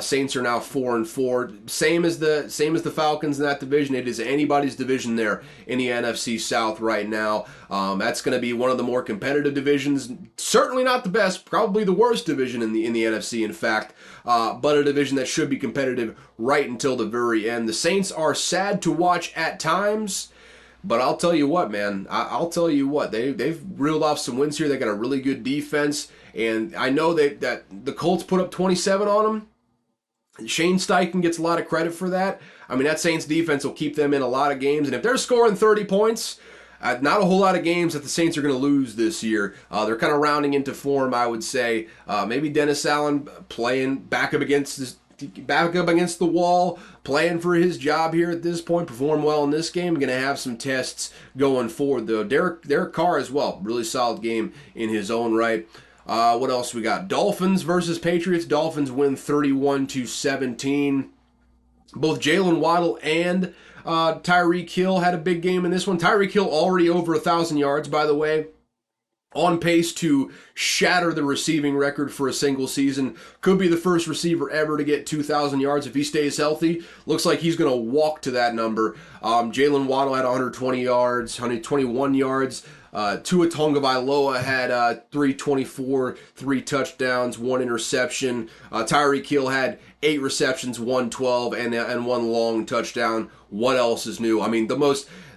Saints are now 4-4. Same as the Falcons in that division. It is anybody's division there in the NFC South right now. That's going to be one of the more competitive divisions. Certainly not the best. Probably the worst division in the NFC, in fact. But a division that should be competitive right until the very end. The Saints are sad to watch at times. But I'll tell you what, man. I'll tell you what. They've reeled off some wins here. They got a really good defense, and I know that the Colts put up 27 on them. Shane Steichen gets a lot of credit for that. I mean, that Saints defense will keep them in a lot of games, and if they're scoring 30 points, not a whole lot of games that the Saints are going to lose this year. They're kind of rounding into form, I would say. Maybe Dennis Allen playing back up against the wall, playing for his job here at this point, perform well in this game. Going to have some tests going forward, though. Derek Carr as well, really solid game in his own right. What else we got? Dolphins versus Patriots. Dolphins win 31-17. Both Jalen Waddle and Tyreek Hill had a big game in this one. Tyreek Hill already over 1,000 yards, by the way. On pace to shatter the receiving record for a single season. Could be the first receiver ever to get 2,000 yards if he stays healthy. Looks like he's going to walk to that number. Jalen Waddle had 120 yards, 121 yards. Tua Tagovailoa had 324, 3 touchdowns, 1 interception. Tyreek Hill had 8 receptions, 112, and 1 long touchdown. What else is new? I mean,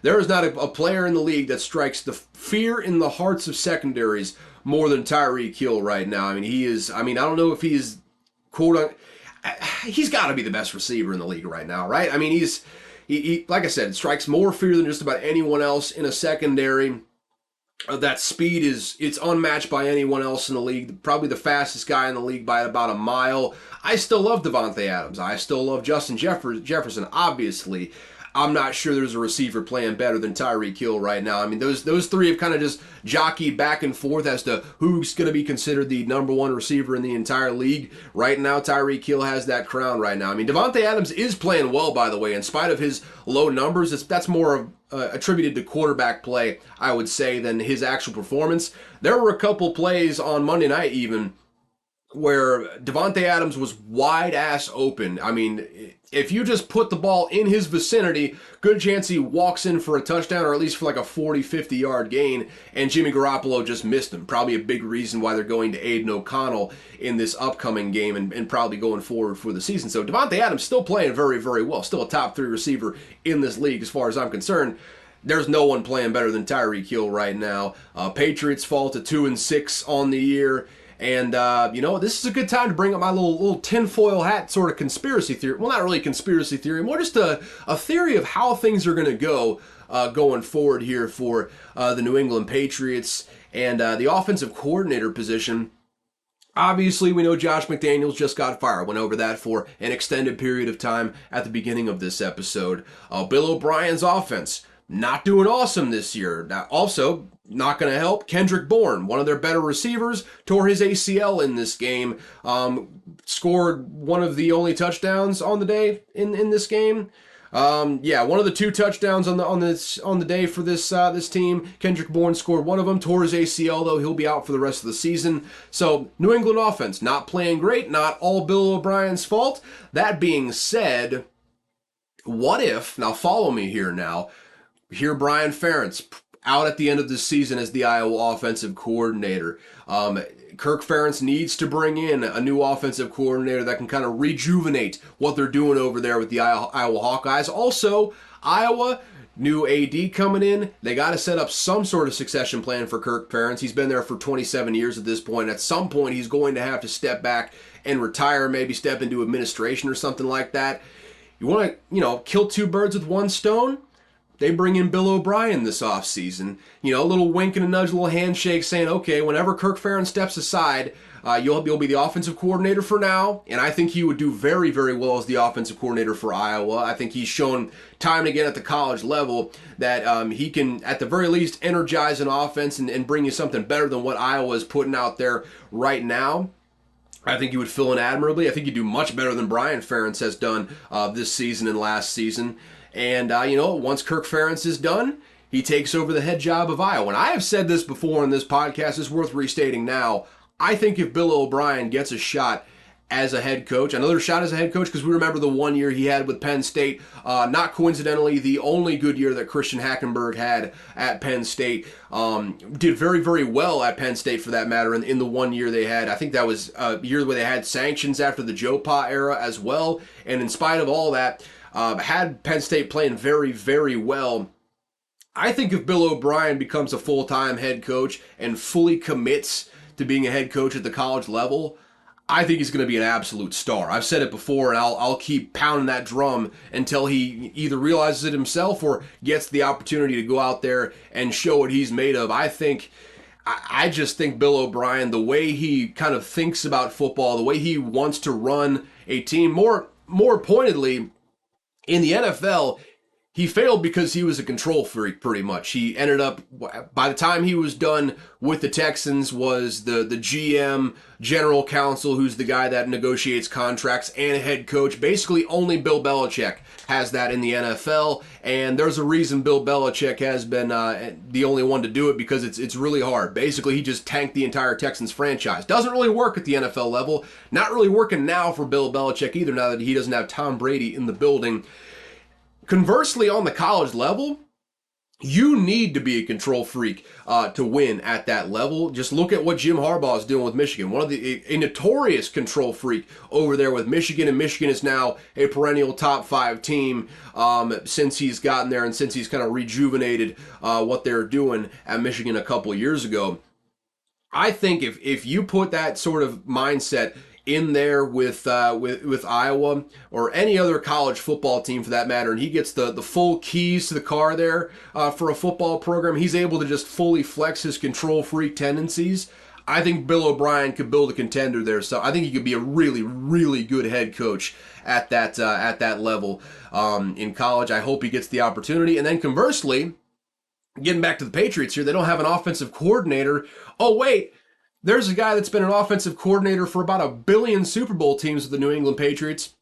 there is not a player in the league that strikes the fear in the hearts of secondaries more than Tyreek Hill right now. I mean, he is. I mean, I don't know if he is he's got to be the best receiver in the league right now, right? I mean, he like I said, strikes more fear than just about anyone else in a secondary. That speed it's unmatched by anyone else in the league. Probably the fastest guy in the league by about a mile. I still love Devontae Adams. I still love Justin Jefferson, obviously. I'm not sure there's a receiver playing better than Tyreek Hill right now. I mean, those 3 have kind of just jockeyed back and forth as to who's going to be considered the number 1 receiver in the entire league. Right now, Tyreek Hill has that crown right now. I mean, Devontae Adams is playing well, by the way. In spite of his low numbers, that's more attributed to quarterback play, I would say, than his actual performance. There were a couple plays on Monday night even where Devontae Adams was wide ass open. I mean, if you just put the ball in his vicinity, good chance he walks in for a touchdown or at least for like a 40, 50 yard gain, and Jimmy Garoppolo just missed him. Probably a big reason why they're going to Aiden O'Connell in this upcoming game and probably going forward for the season. So Devontae Adams still playing very, very well. Still a top 3 receiver in this league as far as I'm concerned. There's no one playing better than Tyreek Hill right now. Patriots fall to 2-6 on the year. And, this is a good time to bring up my little tinfoil hat sort of conspiracy theory. Well, not really conspiracy theory, more just a theory of how things are going to go going forward here for the New England Patriots and the offensive coordinator position. Obviously, we know Josh McDaniels just got fired. Went over that for an extended period of time at the beginning of this episode. Bill O'Brien's offense. not doing awesome this year. Now, also, not going to help, Kendrick Bourne, one of their better receivers, tore his ACL in this game. Scored one of the only touchdowns on the day in this game. One of the 2 touchdowns on the day for this team. Kendrick Bourne scored one of them, tore his ACL though. He'll be out for the rest of the season. So New England offense not playing great, not all Bill O'Brien's fault. That being said, what if, now follow me here now, here Brian Ferentz out at the end of the season as the Iowa offensive coordinator. Kirk Ferentz needs to bring in a new offensive coordinator that can kind of rejuvenate what they're doing over there with the Iowa Hawkeyes. Also, Iowa, new AD coming in. They got to set up some sort of succession plan for Kirk Ferentz. He's been there for 27 years at this point. At some point, he's going to have to step back and retire, maybe step into administration or something like that. You want to, kill 2 birds with 1 stone? They bring in Bill O'Brien this offseason. A little wink and a nudge, a little handshake saying, okay, whenever Kirk Ferentz steps aside, you'll be the offensive coordinator for now. And I think he would do very, very well as the offensive coordinator for Iowa. I think he's shown time and again at the college level that he can, at the very least, energize an offense and bring you something better than what Iowa is putting out there right now. I think he would fill in admirably. I think he'd do much better than Brian Ferentz has done this season and last season. And, once Kirk Ferentz is done, he takes over the head job of Iowa. And I have said this before in this podcast, it's worth restating now. I think if Bill O'Brien gets a shot as a head coach, another shot as a head coach, because we remember the 1 year he had with Penn State, not coincidentally the only good year that Christian Hackenberg had at Penn State, did very, very well at Penn State for that matter in the 1 year they had. I think that was a year where they had sanctions after the Joe Pa era as well. And in spite of all that, had Penn State playing very, very well. I think if Bill O'Brien becomes a full-time head coach and fully commits to being a head coach at the college level, I think he's going to be an absolute star. I've said it before, and I'll keep pounding that drum until he either realizes it himself or gets the opportunity to go out there and show what he's made of. I just think Bill O'Brien, the way he kind of thinks about football, the way he wants to run a team, more pointedly, in the NFL, he failed because he was a control freak, pretty much. He ended up, by the time he was done with the Texans, was the GM, general counsel, who's the guy that negotiates contracts, and a head coach. Basically, only Bill Belichick has that in the NFL, and there's a reason Bill Belichick has been the only one to do it, because it's really hard. Basically, he just tanked the entire Texans franchise. Doesn't really work at the NFL level. Not really working now for Bill Belichick either, now that he doesn't have Tom Brady in the building. Conversely, on the college level, you need to be a control freak to win at that level. Just look at what Jim Harbaugh is doing with Michigan. A notorious control freak over there with Michigan, and Michigan is now a perennial top 5 team since he's gotten there and since he's kind of rejuvenated what they're doing at Michigan a couple of years ago. I think if you put that sort of mindset in there with Iowa or any other college football team for that matter, and he gets the full keys to the car there for a football program, he's able to just fully flex his control freak tendencies. I think Bill O'Brien could build a contender there, so I think he could be a really, really good head coach at that level in college. I hope he gets the opportunity. And then conversely, getting back to the Patriots here, they don't have an offensive coordinator. Oh, wait. There's a guy that's been an offensive coordinator for about 1 billion Super Bowl teams with the New England Patriots.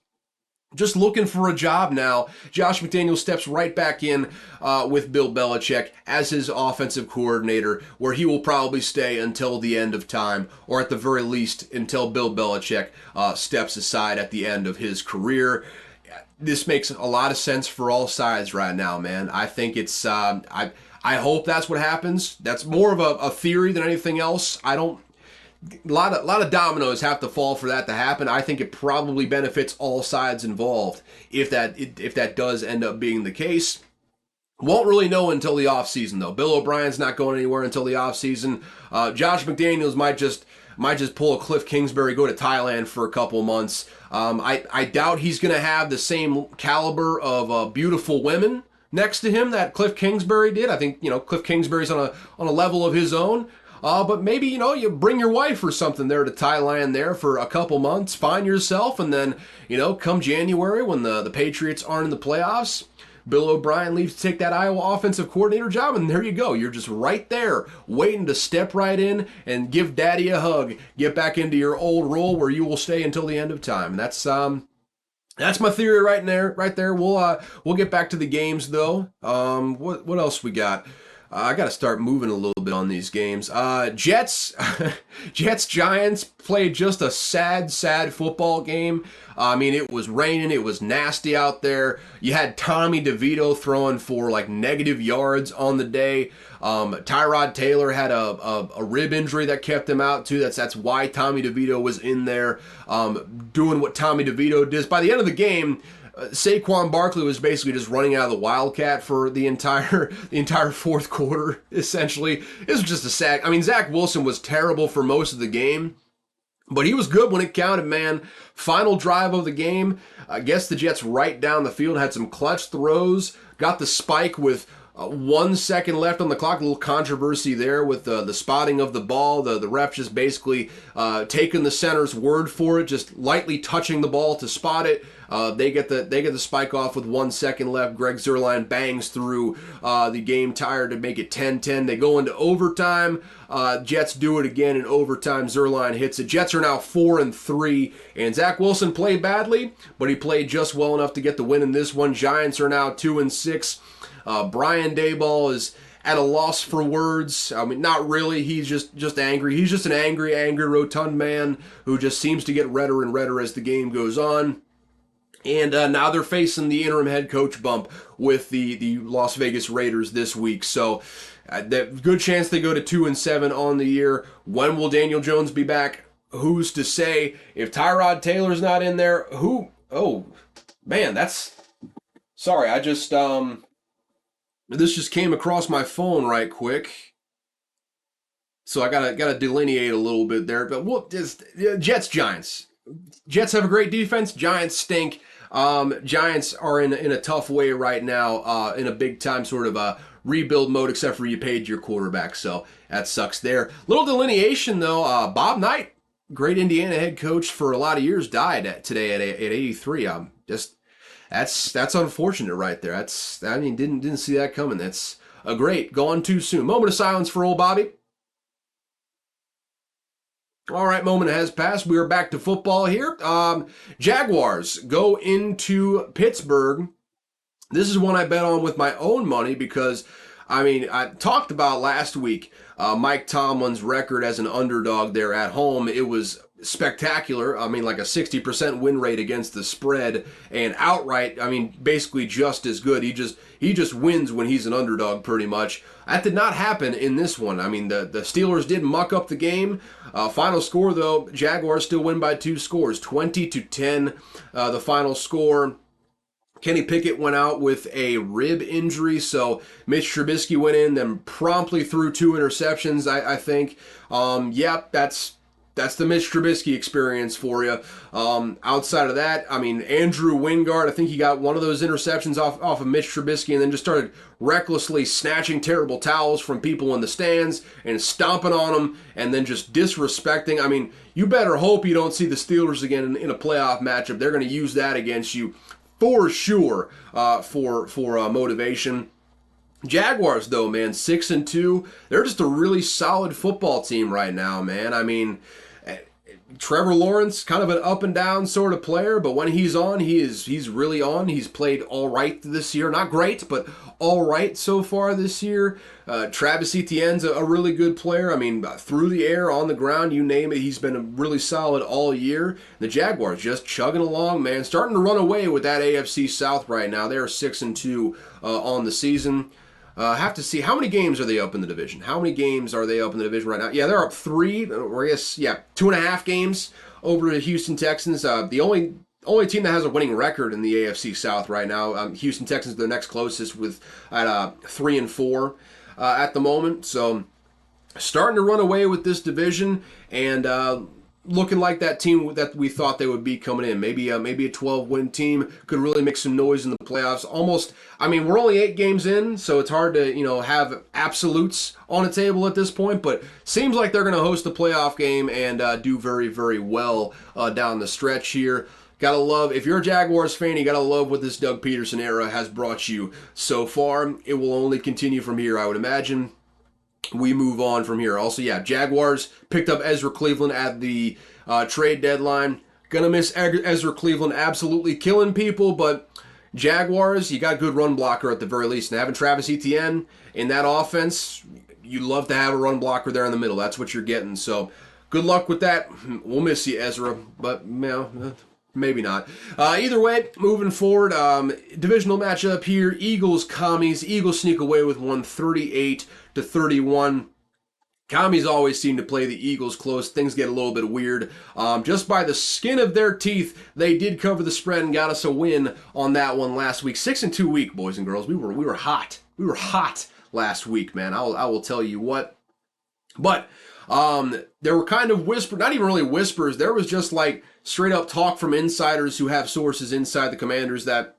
Just looking for a job now. Josh McDaniels steps right back in with Bill Belichick as his offensive coordinator, where he will probably stay until the end of time, or at the very least until Bill Belichick steps aside at the end of his career. This makes a lot of sense for all sides right now, man. I think it's... I hope that's what happens. That's more of a theory than anything else. A lot of dominoes have to fall for that to happen. I think it probably benefits all sides involved if that does end up being the case. Won't really know until the offseason, though. Bill O'Brien's not going anywhere until the offseason. Josh McDaniels might just pull a Cliff Kingsbury, go to Thailand for a couple months. I doubt he's going to have the same caliber of beautiful women next to him that Cliff Kingsbury did. I think Cliff Kingsbury's on a level of his own. But maybe, you bring your wife or something there to Thailand there for a couple months, find yourself, and then, come January when the Patriots aren't in the playoffs, Bill O'Brien leaves to take that Iowa offensive coordinator job, and there you go. You're just right there, waiting to step right in and give Daddy a hug. Get back into your old role where you will stay until the end of time. That's my theory right there. Right there. We'll get back to the games though. What else we got? I got to start moving a little bit on these games. Jets, Jets Giants played just a sad football game. I mean, it was raining. It was nasty out there. You had Tommy DeVito throwing for like negative yards on the day. Tyrod Taylor had a rib injury that kept him out too. That's why Tommy DeVito was in there doing what Tommy DeVito does. By the end of the game, Saquon Barkley was basically just running out of the Wildcat for the entire fourth quarter, essentially. It was just a sack. I mean, Zach Wilson was terrible for most of the game, but he was good when it counted, man. Final drive of the game, I guess the Jets right down the field, had some clutch throws, got the spike with 1 second left on the clock. A little controversy there with the spotting of the ball. The ref just basically taking the center's word for it, just lightly touching the ball to spot it. They get the spike off with 1 second left. Greg Zuerlein bangs through the game tire to make it 10-10. They go into overtime. Jets do it again in overtime. Zuerlein hits it. Jets are now 4-3, and Zach Wilson played badly, but he played just well enough to get the win in this one. Giants are now 2-6. Brian Daboll is at a loss for words. I mean, not really. He's just angry. He's just an angry, rotund man who just seems to get redder and redder as the game goes on. And now they're facing the interim head coach bump with the Las Vegas Raiders this week. So good chance they go to 2-7 on the year. When will Daniel Jones be back? Who's to say? If Tyrod Taylor's not in there, who? Oh, man, that's... Sorry, I just... This just came across my phone right quick. So I gotta delineate a little bit there. But Jets, Giants. Jets have a great defense. Giants stink. Giants are in a tough way right now, in a big time sort of rebuild mode, except for you paid your quarterback, so that sucks there. Little delineation though. Bob Knight, great Indiana head coach for a lot of years, died today at 83. That's unfortunate right there. Didn't see that coming. That's a great gone too soon. Moment of silence for old Bobby. All right, moment has passed. We are back to football here. Jaguars go into Pittsburgh. This is one I bet on with my own money because, I talked about last week Mike Tomlin's record as an underdog there at home. It was spectacular. Like a 60% win rate against the spread, and outright, basically just as good. He just wins when he's an underdog pretty much. That did not happen in this one. The Steelers did muck up the game. Final score though, Jaguars still win by 2 scores, 20-10. The final score. Kenny Pickett went out with a rib injury, so Mitch Trubisky went in, then promptly threw 2 interceptions, I think. That's the Mitch Trubisky experience for you. Outside of that, Andrew Wingard, I think he got one of those interceptions off of Mitch Trubisky and then just started recklessly snatching terrible towels from people in the stands and stomping on them and then just disrespecting. You better hope you don't see the Steelers again in a playoff matchup. They're going to use that against you for sure for motivation. Jaguars, though, man, 6-2. They're just a really solid football team right now, man. Trevor Lawrence, kind of an up and down sort of player, but when he's on, he's really on. He's played all right this year. Not great, but all right so far this year. Travis Etienne's a really good player. Through the air, on the ground, you name it, he's been really solid all year. The Jaguars just chugging along, man. Starting to run away with that AFC South right now. They're 6-2 on the season. Have to see, how many games are they up in the division? How many games are they up in the division right now? Yeah, they're up 3, or I guess, 2.5 games over the Houston Texans. The only team that has a winning record in the AFC South right now. Houston Texans are the next closest at 3-4 at the moment. So starting to run away with this division and looking like that team that we thought they would be coming in. Maybe a 12-win team could really make some noise in the playoffs. Almost, we're only 8 games in, so it's hard to, have absolutes on the table at this point, but seems like they're going to host a playoff game and do very, very well down the stretch here. Gotta love, if you're a Jaguars fan, you gotta love what this Doug Peterson era has brought you so far. It will only continue from here, I would imagine. We move on from here. Also, yeah, Jaguars picked up Ezra Cleveland at the trade deadline. Gonna miss Ezra Cleveland absolutely killing people, but Jaguars, you got good run blocker at the very least. And having Travis Etienne in that offense, you love to have a run blocker there in the middle. That's what you're getting. So good luck with that. We'll miss you, Ezra, but maybe not. Either way, moving forward, divisional matchup here, Eagles, Commies. Eagles sneak away with 138-31. Commies always seem to play the Eagles close. Things get a little bit weird. Just by the skin of their teeth, they did cover the spread and got us a win on that one last week. 6-2 week, boys and girls. We were hot. We were hot last week, man. I will tell you what. But there were kind of whispers, not even really whispers. There was just like straight up talk from insiders who have sources inside the Commanders that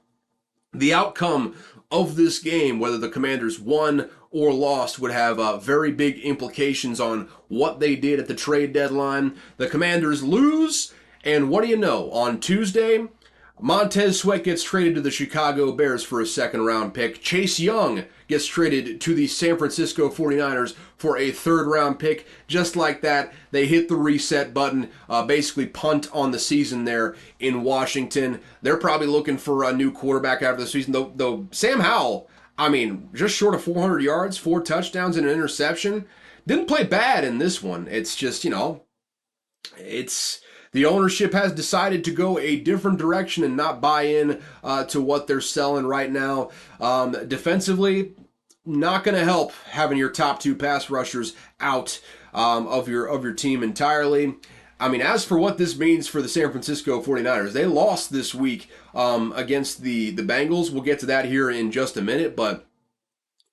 the outcome of this game, whether the Commanders won or lost, would have very big implications on what they did at the trade deadline. The Commanders lose, and what do you know? On Tuesday, Montez Sweat gets traded to the Chicago Bears for a second-round pick. Chase Young gets traded to the San Francisco 49ers for a third-round pick. Just like that, they hit the reset button, basically punt on the season there in Washington. They're probably looking for a new quarterback after the season, though Sam Howell, just short of 400 yards, 4 touchdowns, and an interception. Didn't play bad in this one. It's just, it's the ownership has decided to go a different direction and not buy in to what they're selling right now. Defensively, not going to help having your top 2 pass rushers out of your team entirely. As for what this means for the San Francisco 49ers, they lost this week against the Bengals. We'll get to that here in just a minute, but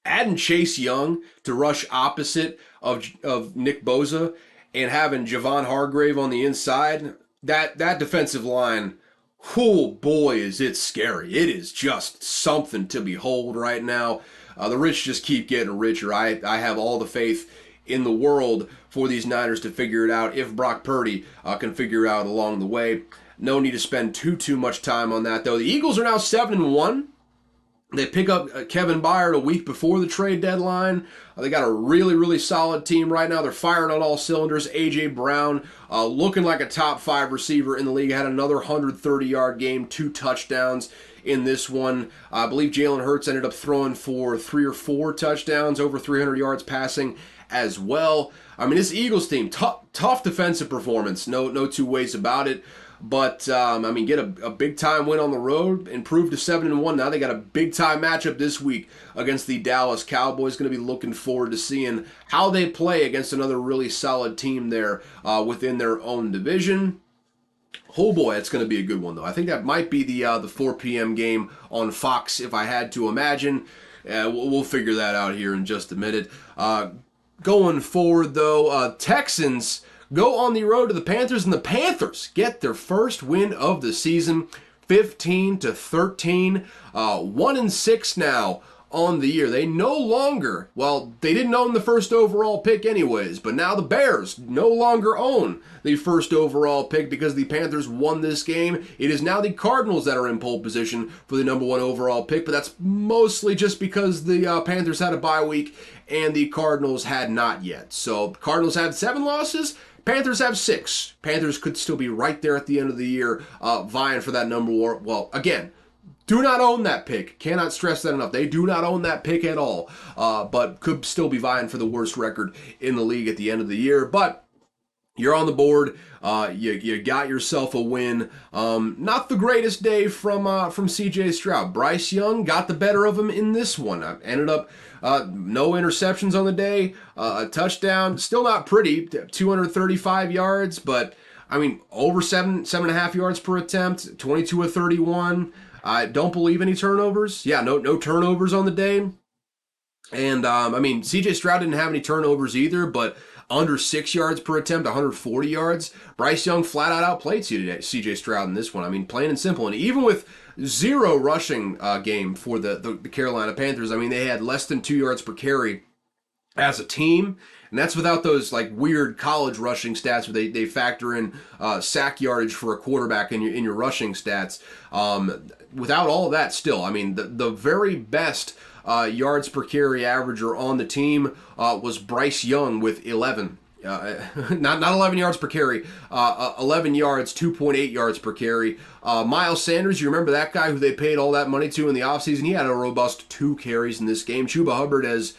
adding Chase Young to rush opposite of Nick Bosa and having Javon Hargrave on the inside, that defensive line, oh boy, is it scary. It is just something to behold right now. The rich just keep getting richer. I have all the faith in the world for these Niners to figure it out if Brock Purdy can figure it out along the way. No need to spend too much time on that, though. The Eagles are now 7-1. They pick up Kevin Byard a week before the trade deadline. They got a really, really solid team right now. They're firing on all cylinders. A.J. Brown looking like a top 5 receiver in the league. Had another 130-yard game, 2 touchdowns in this one. I believe Jalen Hurts ended up throwing for 3 or 4 touchdowns, over 300 yards passing as well. This Eagles team, tough defensive performance, no two ways about it. But, get a big-time win on the road, improve to 7-1. Now they got a big-time matchup this week against the Dallas Cowboys. Going to be looking forward to seeing how they play against another really solid team there within their own division. Oh boy, it's going to be a good one, though. I think that might be the 4 p.m. game on Fox, if I had to imagine. We'll figure that out here in just a minute. Going forward, though, Texans go on the road to the Panthers, and the Panthers get their first win of the season, 15-13, 1-6 now on the year. They no longer, they didn't own the first overall pick anyways, but now the Bears no longer own the first overall pick because the Panthers won this game. It is now the Cardinals that are in pole position for the number 1 overall pick, but that's mostly just because the Panthers had a bye week and the Cardinals had not yet. So Cardinals had 7 losses. Panthers have 6. Panthers could still be right there at the end of the year vying for that number 1. Well, again, do not own that pick. Cannot stress that enough. They do not own that pick at all, but could still be vying for the worst record in the league at the end of the year. But you're on the board. You got yourself a win. Not the greatest day from C.J. Stroud. Bryce Young got the better of him in this one. Ended up no interceptions on the day. A touchdown. Still not pretty. 235 yards, but over 7.5 yards per attempt. 22 of 31. I don't believe any turnovers. Yeah, no turnovers on the day. And C.J. Stroud didn't have any turnovers either, but under 6 yards per attempt, 140 yards. Bryce Young flat out outplayed C.J. Stroud in this one. Plain and simple. And even with 0 rushing game for the Carolina Panthers, they had less than 2 yards per carry as a team. And that's without those like weird college rushing stats where they factor in sack yardage for a quarterback in your rushing stats. Without all of that, still, I mean, the very best yards per carry averager on the team was Bryce Young with 11. Not 11 yards per carry, 11 yards, 2.8 yards per carry. Miles Sanders, you remember that guy who they paid all that money to in the offseason? He had a robust 2 carries in this game. Chuba Hubbard has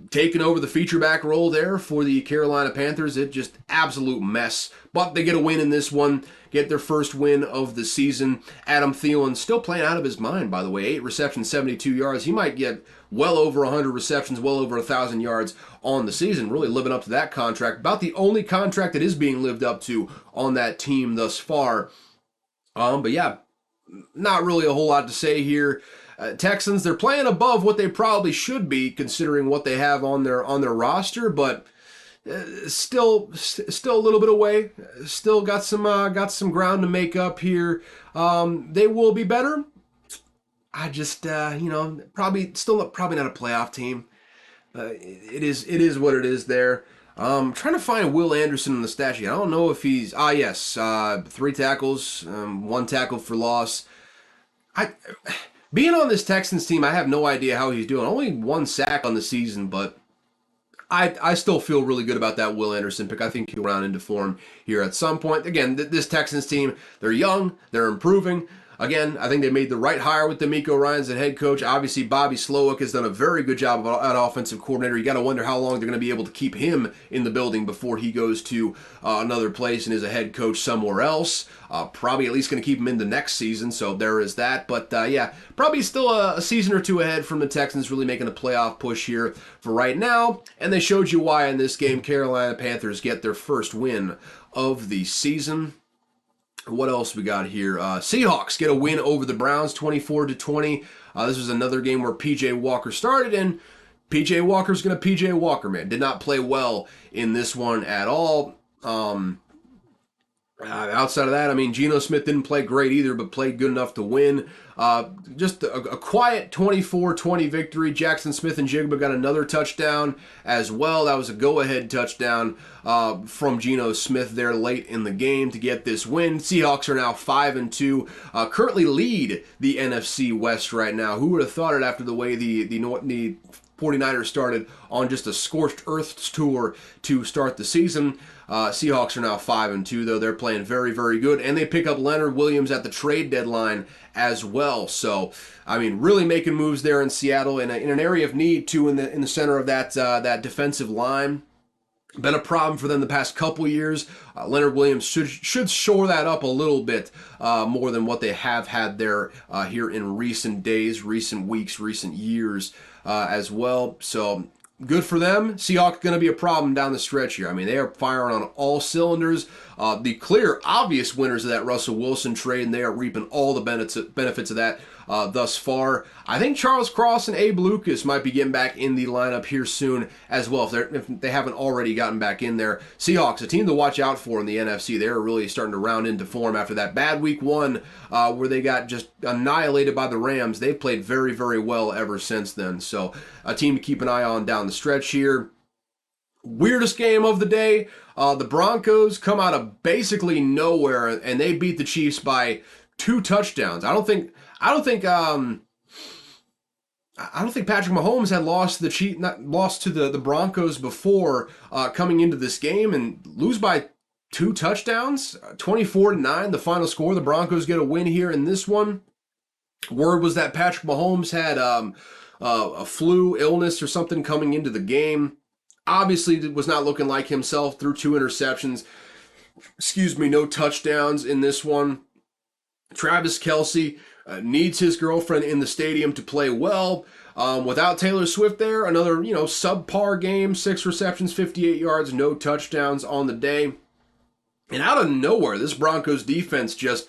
taken over the feature back role there for the Carolina Panthers. It just absolute mess. But they get a win in this one, get their first win of the season. Adam Thielen still playing out of his mind, by the way. 8 receptions, 72 yards. He might get well over 100 receptions, well over 1,000 yards on the season. Really living up to that contract. About the only contract that is being lived up to on that team thus far. But yeah, not really a whole lot to say here. Texans, they're playing above what they probably should be considering what they have on their roster, but still a little bit away. Still got some ground to make up here. They will be better. I just probably not a playoff team. It is what it is there. Trying to find Will Anderson in the stat sheet. I don't know if he's 3 tackles, 1 tackle for loss. Being on this Texans team, I have no idea how he's doing. Only 1 sack on the season, but I still feel really good about that Will Anderson pick. I think he'll round into form here at some point. Again, this Texans team, they're young, they're improving. Again, I think they made the right hire with D'Amico Ryans as head coach. Obviously, Bobby Slowick has done a very good job at offensive coordinator. You got to wonder how long they're going to be able to keep him in the building before he goes to another place and is a head coach somewhere else. Probably at least going to keep him in the next season, so there is that. But yeah, probably still a season or 2 ahead from the Texans really making a playoff push here for right now. And they showed you why in this game. Carolina Panthers get their first win of the season. What else we got here? Seahawks get a win over the Browns, 24-20. This was another game where P.J. Walker started, and P.J. Walker's going to P.J. Walker, man. Did not play well in this one at all. Outside of that, I mean, Geno Smith didn't play great either, but played good enough to win. Just a quiet 24-20 victory. Jackson Smith and Jigba got another touchdown as well. That was a go-ahead touchdown from Geno Smith there late in the game to get this win. Seahawks are now 5-2, currently lead the NFC West right now. Who would have thought it after the way the 49ers started on just a scorched earth tour to start the season. Seahawks are now 5-2, though. They're playing very, very good. And they pick up Leonard Williams at the trade deadline as well. So, I mean, really making moves there in Seattle in an area of need, too, in the center of that defensive line. Been a problem for them the past couple years. Leonard Williams should shore that up a little bit more than what they have had there here in recent days, recent weeks, recent years as well. So good for them. Seahawks going to be a problem down the stretch here. I mean, they are firing on all cylinders. The clear, obvious winners of that Russell Wilson trade, and they are reaping all the benefits of that thus far. I think Charles Cross and Abe Lucas might be getting back in the lineup here soon as well, if they haven't already gotten back in there. Seahawks, a team to watch out for in the NFC. They're really starting to round into form after that bad week 1 where they got just annihilated by the Rams. They've played very, very well ever since then. So a team to keep an eye on down the stretch here. Weirdest game of the day. The Broncos come out of basically nowhere and they beat the Chiefs by 2 touchdowns. I don't think Patrick Mahomes had lost to the Broncos before coming into this game, and lose by 2 touchdowns, 24-9, the final score. The Broncos get a win here in this one. Word was that Patrick Mahomes had a flu illness or something coming into the game. Obviously, it was not looking like himself. Threw 2 interceptions. No touchdowns in this one. Travis Kelce needs his girlfriend in the stadium to play well. Without Taylor Swift there, another subpar game. 6 receptions, 58 yards, no touchdowns on the day. And out of nowhere, this Broncos defense just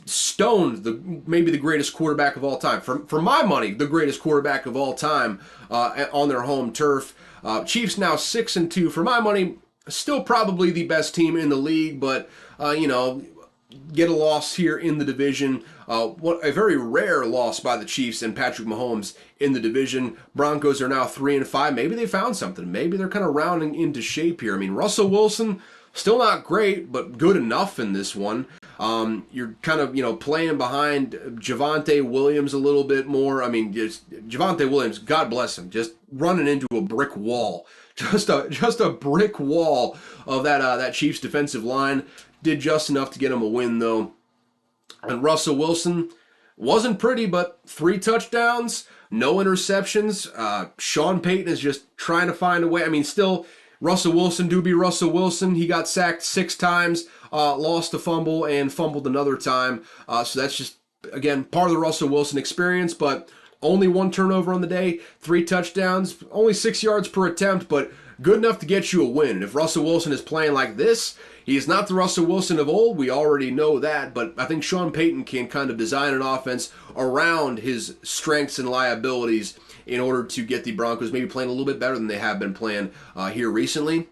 stoned maybe the greatest quarterback of all time. For my money, the greatest quarterback of all time on their home turf. Chiefs now 6-2. For my money, still probably the best team in the league, but get a loss here in the division. A very rare loss by the Chiefs and Patrick Mahomes in the division. Broncos are now 3-5. Maybe they found something. Maybe they're kind of rounding into shape here. I mean, Russell Wilson, still not great, but good enough in this one. You're kind of, playing behind Javonte Williams a little bit more. I mean, Javonte Williams, God bless him, just running into a brick wall. Just a brick wall of that Chiefs defensive line. Did just enough to get him a win, though. And Russell Wilson wasn't pretty, but 3 touchdowns, no interceptions. Sean Payton is just trying to find a way. I mean, still, Russell Wilson do be Russell Wilson. He got sacked 6 times, lost a fumble, and fumbled another time. So that's just, again, part of the Russell Wilson experience, but only 1 turnover on the day, 3 touchdowns, only 6 yards per attempt, but good enough to get you a win. And if Russell Wilson is playing like this, he is not the Russell Wilson of old. We already know that, but I think Sean Payton can kind of design an offense around his strengths and liabilities in order to get the Broncos maybe playing a little bit better than they have been playing here recently.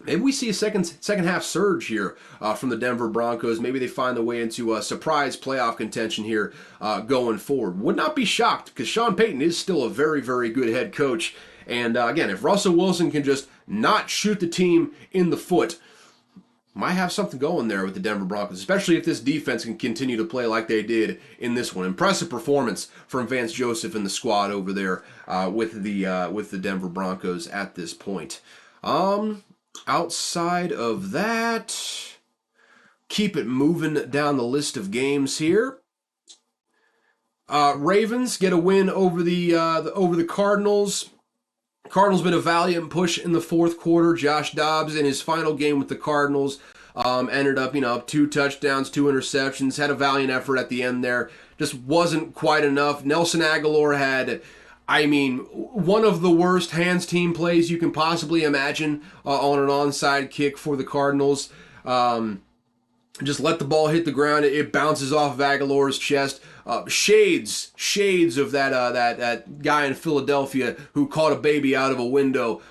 Maybe we see a second half surge here from the Denver Broncos. Maybe they find their way into a surprise playoff contention here going forward. Would not be shocked because Sean Payton is still a very, very good head coach. And again, if Russell Wilson can just not shoot the team in the foot, might have something going there with the Denver Broncos, especially if this defense can continue to play like they did in this one. Impressive performance from Vance Joseph and the squad over there with the Denver Broncos at this point. Outside of that, keep it moving down the list of games here. Ravens get a win over the Cardinals. Cardinals been a valiant push in the fourth quarter. Josh Dobbs in his final game with the Cardinals ended up, 2 touchdowns, 2 interceptions, had a valiant effort at the end there. Just wasn't quite enough. Nelson Aguilar had, one of the worst hands team plays you can possibly imagine on an onside kick for the Cardinals. Just let the ball hit the ground. It bounces off of Aguilar's chest. Shades of that guy in Philadelphia who caught a baby out of a window.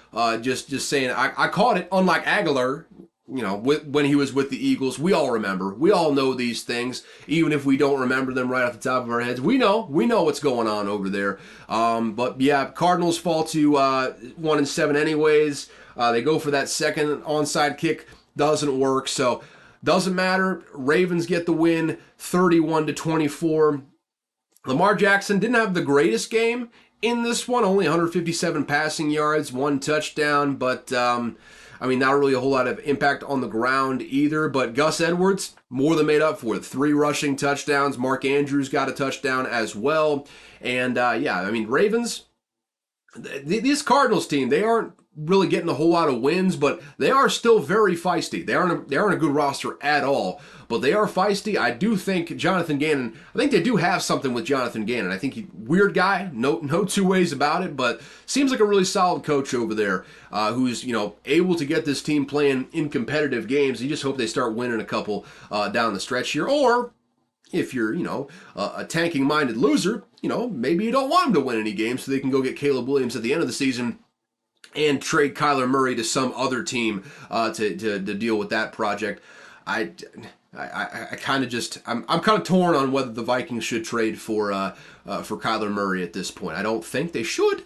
Just saying, I caught it. Unlike Aguilar, when he was with the Eagles, we all remember. We all know these things, even if we don't remember them right off the top of our heads. We know what's going on over there. But yeah, Cardinals fall to 1-7 anyways. They go for that second onside kick, doesn't work. So. Doesn't matter. Ravens get the win, 31-24. Lamar Jackson didn't have the greatest game in this one. Only 157 passing yards, 1 touchdown, but not really a whole lot of impact on the ground either. But Gus Edwards more than made up for it. 3 rushing touchdowns. Mark Andrews got a touchdown as well. And Ravens. This Cardinals team, they aren't really getting a whole lot of wins, but they are still very feisty. They aren't a good roster at all, but they are feisty. I do think Jonathan Gannon, I think they do have something with Jonathan Gannon. I think weird guy, no 2 ways about it, but seems like a really solid coach over there who's, able to get this team playing in competitive games. You just hope they start winning a couple down the stretch here, or if you're, a tanking-minded loser, maybe you don't want them to win any games so they can go get Caleb Williams at the end of the season and trade Kyler Murray to some other team to deal with that project. I'm kind of torn on whether the Vikings should trade for Kyler Murray at this point. I don't think they should.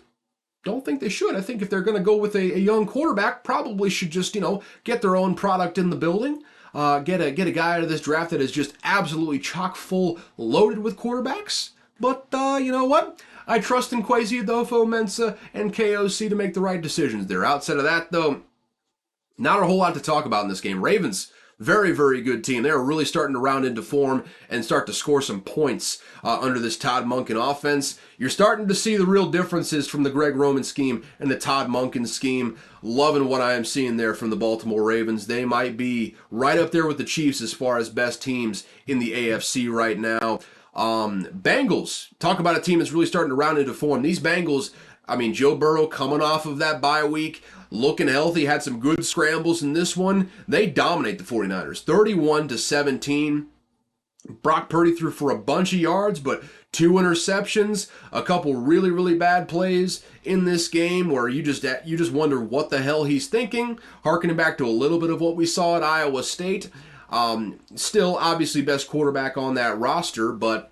I think if they're going to go with a young quarterback, probably should just get their own product in the building. Get a guy out of this draft that is just absolutely chock full loaded with quarterbacks. But you know what? I trust in Kwesi Adolfo-Mensah and KOC to make the right decisions there. Outside of that, though, not a whole lot to talk about in this game. Ravens, very, very good team. They're really starting to round into form and start to score some points under this Todd Monken offense. You're starting to see the real differences from the Greg Roman scheme and the Todd Monken scheme. Loving what I am seeing there from the Baltimore Ravens. They might be right up there with the Chiefs as far as best teams in the AFC right now. Bengals, talk about a team that's really starting to round into form. These Bengals, Joe Burrow coming off of that bye week, looking healthy, had some good scrambles in this one. They dominate the 49ers, 31-17. Brock Purdy threw for a bunch of yards, but 2 interceptions, a couple really, really bad plays in this game where you just wonder what the hell he's thinking, harkening back to a little bit of what we saw at Iowa State. Still, obviously, best quarterback on that roster, but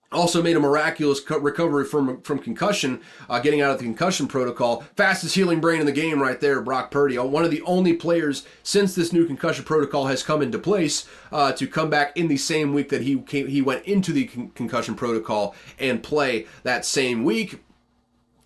also made a miraculous recovery from concussion, getting out of the concussion protocol. Fastest healing brain in the game right there, Brock Purdy. One of the only players since this new concussion protocol has come into place to come back in the same week that he went into the concussion protocol and play that same week.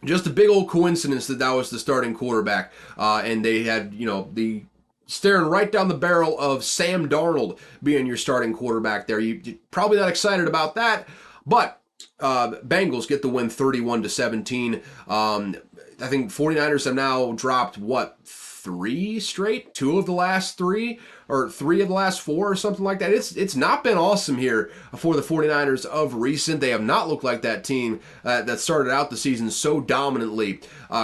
Just a big old coincidence that was the starting quarterback. And they had, the staring right down the barrel of Sam Darnold being your starting quarterback there. You're probably not excited about that. But Bengals get the win 31-17. I think 49ers have now dropped, 3 straight? 2 of the last 3? Or 3 of the last 4 or something like that. It's not been awesome here for the 49ers of recent. They have not looked like that team that started out the season so dominantly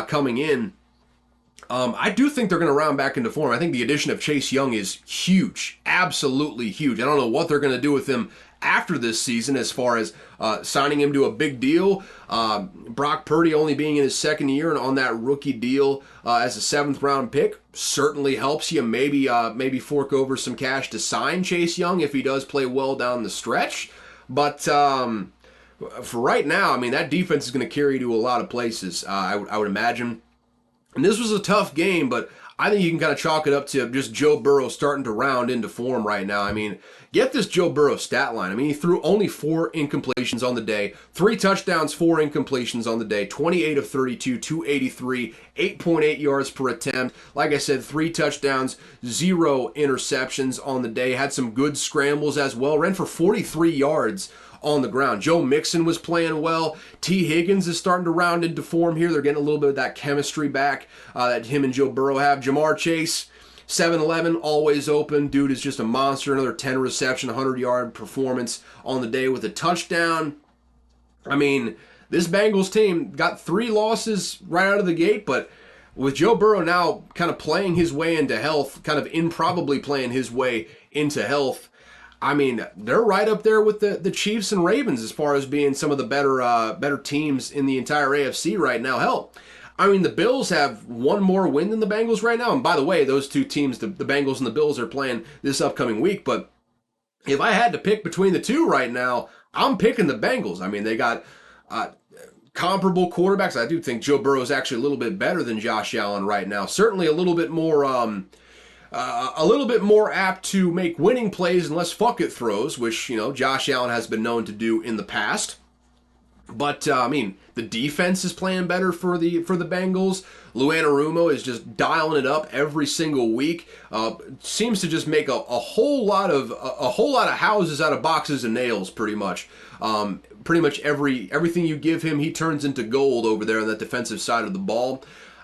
coming in. I do think they're going to round back into form. I think the addition of Chase Young is huge, absolutely huge. I don't know what they're going to do with him after this season as far as signing him to a big deal. Brock Purdy only being in his second year and on that rookie deal as a 7th round pick certainly helps you. Maybe fork over some cash to sign Chase Young if he does play well down the stretch. But for right now, that defense is going to carry you to a lot of places, I would imagine. And this was a tough game, but I think you can kind of chalk it up to just Joe Burrow starting to round into form right now. Get this Joe Burrow stat line. He threw only 4 incompletions on the day, 3 touchdowns, 4 incompletions on the day, 28 of 32, 283, 8.8 yards per attempt. Like I said, 3 touchdowns, 0 interceptions on the day. Had some good scrambles as well. Ran for 43 yards on the ground. Joe Mixon was playing well. T. Higgins is starting to round into form here. They're getting a little bit of that chemistry back that him and Joe Burrow have. Jamar Chase, 7-11, always open. Dude is just a monster. Another 10 reception, 100-yard performance on the day with a touchdown. This Bengals team got 3 losses right out of the gate, but with Joe Burrow now kind of playing his way into health, kind of improbably playing his way into health, they're right up there with the Chiefs and Ravens as far as being some of the better teams in the entire AFC right now. Hell, the Bills have one more win than the Bengals right now. And by the way, those 2 teams, the Bengals and the Bills, are playing this upcoming week. But if I had to pick between the 2 right now, I'm picking the Bengals. They got comparable quarterbacks. I do think Joe Burrow is actually a little bit better than Josh Allen right now. Certainly a little bit more apt to make winning plays and less fuck it throws, which, Josh Allen has been known to do in the past. But, the defense is playing better for the Bengals. Lou Anarumo is just dialing it up every single week. Seems to just make a whole lot of houses out of boxes and nails, pretty much. Pretty much everything you give him, he turns into gold over there on that defensive side of the ball.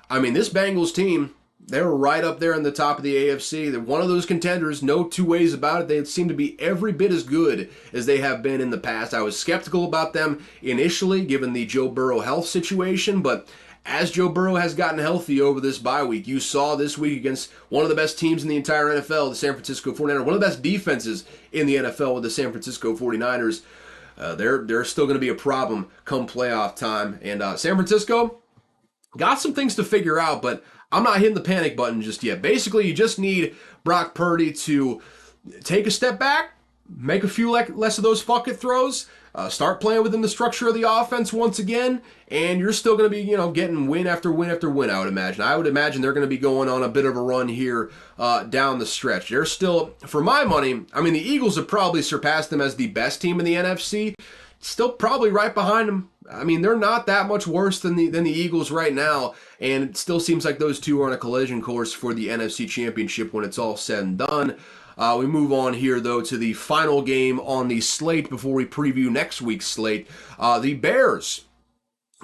This Bengals team, they're right up there in the top of the AFC. They're one of those contenders, no 2 ways about it. They seem to be every bit as good as they have been in the past. I was skeptical about them initially, given the Joe Burrow health situation, but as Joe Burrow has gotten healthy over this bye week, you saw this week against one of the best teams in the entire NFL, the San Francisco 49ers, one of the best defenses in the NFL with the San Francisco 49ers. They're still going to be a problem come playoff time. And San Francisco got some things to figure out, but I'm not hitting the panic button just yet. Basically, you just need Brock Purdy to take a step back, make a few less of those fuck it throws, start playing within the structure of the offense once again, and you're still going to be, getting win after win after win, I would imagine. I would imagine they're going to be going on a bit of a run here down the stretch. They're still, for my money, the Eagles have probably surpassed them as the best team in the NFC. Still probably right behind them. They're not that much worse than the Eagles right now, and it still seems like those 2 are on a collision course for the NFC Championship when it's all said and done. We move on here, though, to the final game on the slate before we preview next week's slate. The Bears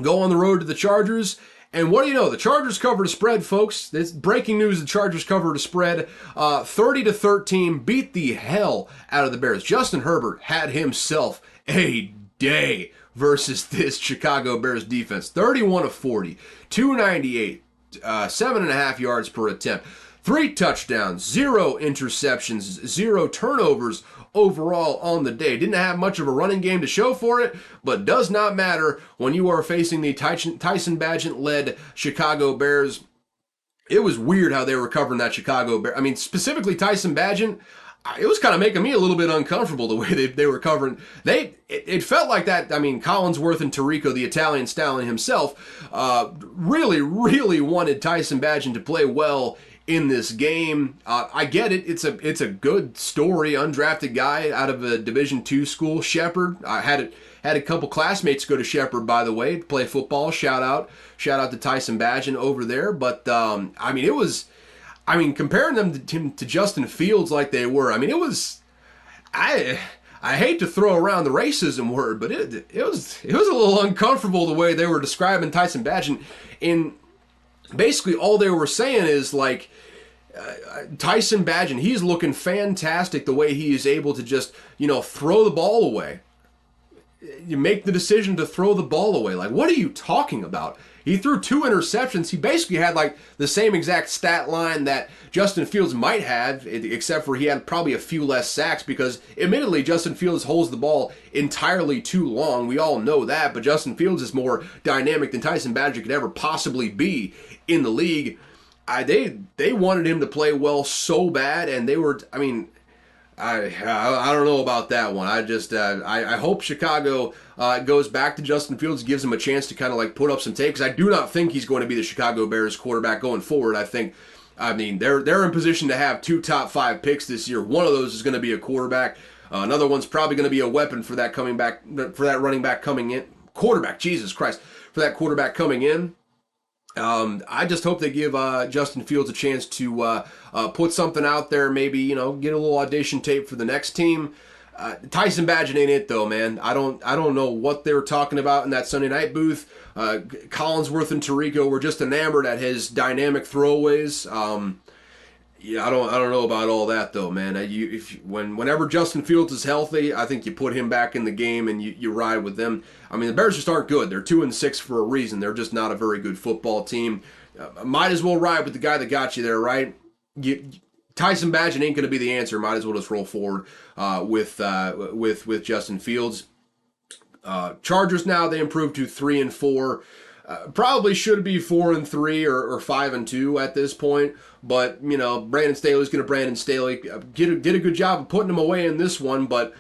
go on the road to the Chargers, and what do you know? The Chargers covered a spread, folks. It's breaking news. The Chargers covered a spread. 30-13, beat the hell out of the Bears. Justin Herbert had himself a day versus this Chicago Bears defense. 31 of 40, 298, 7.5 yards per attempt, 3 touchdowns, 0 interceptions, 0 turnovers overall on the day. Didn't have much of a running game to show for it, but does not matter when you are facing the Tyson Bagent-led Chicago Bears. It was weird how they were covering that Chicago Bears. Specifically Tyson Bagent. it was kind of making me a little bit uncomfortable the way they were covering. It felt like that. I mean, Collinsworth and Tirico, the Italian stallion himself, really, really wanted Tyson Bagent to play well in this game. I get it. It's a good story. Undrafted guy out of a Division II school, Shepherd. I had a couple classmates go to Shepherd, by the way, to play football. Shout out to Tyson Bagent over there. But I mean, it was. I mean, comparing them to Justin Fields like they were, I mean, it was. I hate to throw around the racism word, but it was a little uncomfortable the way they were describing Tyson Bagent. In basically all they were saying is like, Tyson Bagent, he's looking fantastic the way he is able to just, throw the ball away. You make the decision to throw the ball away. Like, what are you talking about? He threw 2 interceptions. He basically had like the same exact stat line that Justin Fields might have, except for he had probably a few less sacks because, admittedly, Justin Fields holds the ball entirely too long. We all know that, but Justin Fields is more dynamic than Tyson Bagent could ever possibly be in the league. They wanted him to play well so bad, and they were, I mean, I don't know about that one. I hope Chicago goes back to Justin Fields, gives him a chance to kind of like put up some tape, because I do not think he's going to be the Chicago Bears quarterback going forward. I mean, they're in position to have 2 top 5 picks this year. One of those is going to be a quarterback. Another one's probably going to be a weapon for that running back coming in. Quarterback, Jesus Christ, for that quarterback coming in. I just hope they give Justin Fields a chance to put something out there, maybe, get a little audition tape for the next team. Tyson Bagent ain't it though, man. I don't know what they were talking about in that Sunday night booth. Collinsworth and Tirico were just enamored at his dynamic throwaways. Yeah, I don't know about all that though, man. Whenever Justin Fields is healthy, I think you put him back in the game and you ride with them. I mean, the Bears just aren't good. They're 2-6 for a reason. They're just not a very good football team. Might as well ride with the guy that got you there, right? Tyson Bagent ain't going to be the answer. Might as well just roll forward with Justin Fields. Chargers now, they improved to 3-4. Probably should be 4-3 or 5-2 at this point, but Brandon Staley's going to Brandon Staley. Did a good job of putting him away in this one, but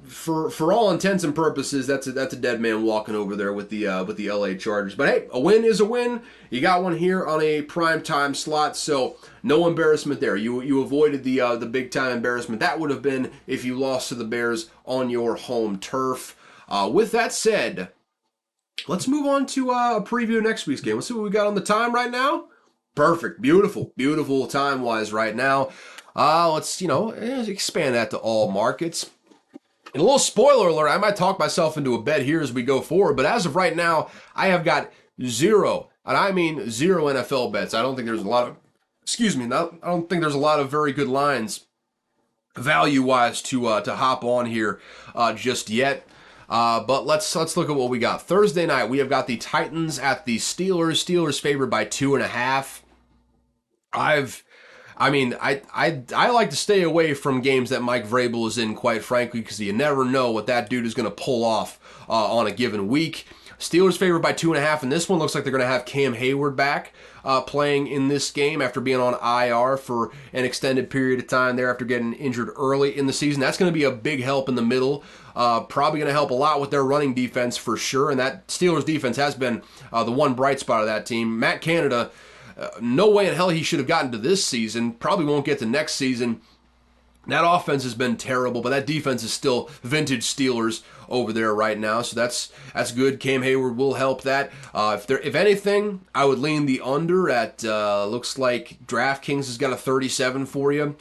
for all intents and purposes, that's a dead man walking over there with the LA Chargers. But hey, a win is a win. You got one here on a primetime slot, so no embarrassment there. You avoided the big time embarrassment that would have been if you lost to the Bears on your home turf. With that said, let's move on to a preview of next week's game. Let's see what we got on the time right now. Perfect. Beautiful time-wise right now. Let's, expand that to all markets. And a little spoiler alert, I might talk myself into a bet here as we go forward, but as of right now, I have got 0, and I mean 0 NFL bets. I don't think there's a lot of, I don't think there's a lot of very good lines value-wise to hop on here just yet. But let's look at what we got. Thursday night, we have got the Titans at the Steelers. Steelers favored by 2.5. I like to stay away from games that Mike Vrabel is in, quite frankly, because you never know what that dude is going to pull off on a given week. Steelers favored by 2.5, and this one looks like they're going to have Cam Hayward back playing in this game after being on IR for an extended period of time there after getting injured early in the season. That's going to be a big help in the middle. Probably going to help a lot with their running defense for sure, and that Steelers defense has been the one bright spot of that team. Matt Canada, no way in hell he should have gotten to this season. Probably won't get to next season. That offense has been terrible, but that defense is still vintage Steelers over there right now, so that's good. Cam Hayward will help that. If anything, I would lean the under at, looks like DraftKings has got a 37 for you.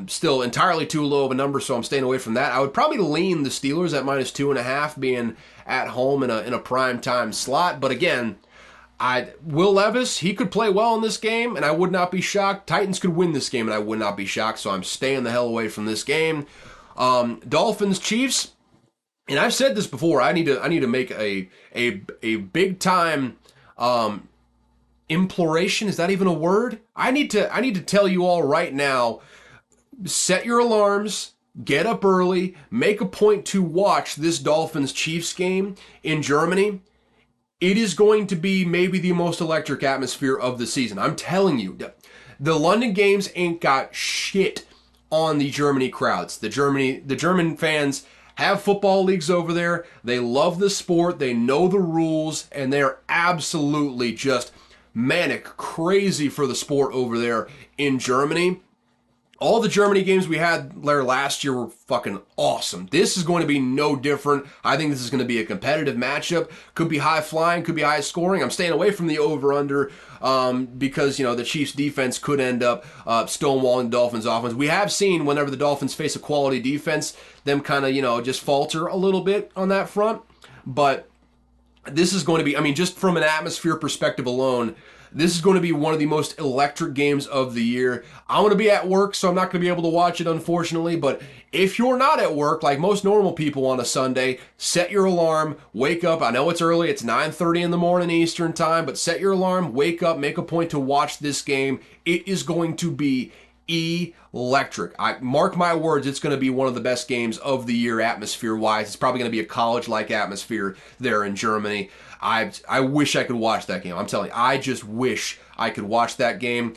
Still entirely too low of a number, so I'm staying away from that. I would probably lean the Steelers at -2.5, being at home in a prime time slot, but again, Will Levis, he could play well in this game, and I would not be shocked. Titans could win this game, and I would not be shocked, so I'm staying the hell away from this game. Dolphins, Chiefs, and I've said this before, I need to make a big time imploration. Is that even a word? I need to tell you all right now, set your alarms, get up early, make a point to watch this Dolphins-Chiefs game in Germany. It is going to be maybe the most electric atmosphere of the season. I'm telling you, the London games ain't got shit on the Germany crowds. The German fans have football leagues over there. They love the sport. They know the rules, and they're absolutely just manic, crazy for the sport over there in Germany. All the Germany games we had there last year were fucking awesome. This is going to be no different. I think this is going to be a competitive matchup. Could be high flying, could be high scoring. I'm staying away from the over-under because, the Chiefs defense could end up stonewalling the Dolphins offense. We have seen whenever the Dolphins face a quality defense, them kind of, just falter a little bit on that front. But this is going to be, just from an atmosphere perspective alone, this is going to be one of the most electric games of the year. I'm going to be at work, so I'm not going to be able to watch it, unfortunately. But if you're not at work, like most normal people on a Sunday, set your alarm, wake up. I know it's early. It's 9:30 in the morning Eastern time, but set your alarm, wake up, make a point to watch this game. It is going to be electric. I mark my words, it's going to be one of the best games of the year atmosphere-wise. It's probably going to be a college-like atmosphere there in Germany. I wish I could watch that game. I'm telling you, I just wish I could watch that game.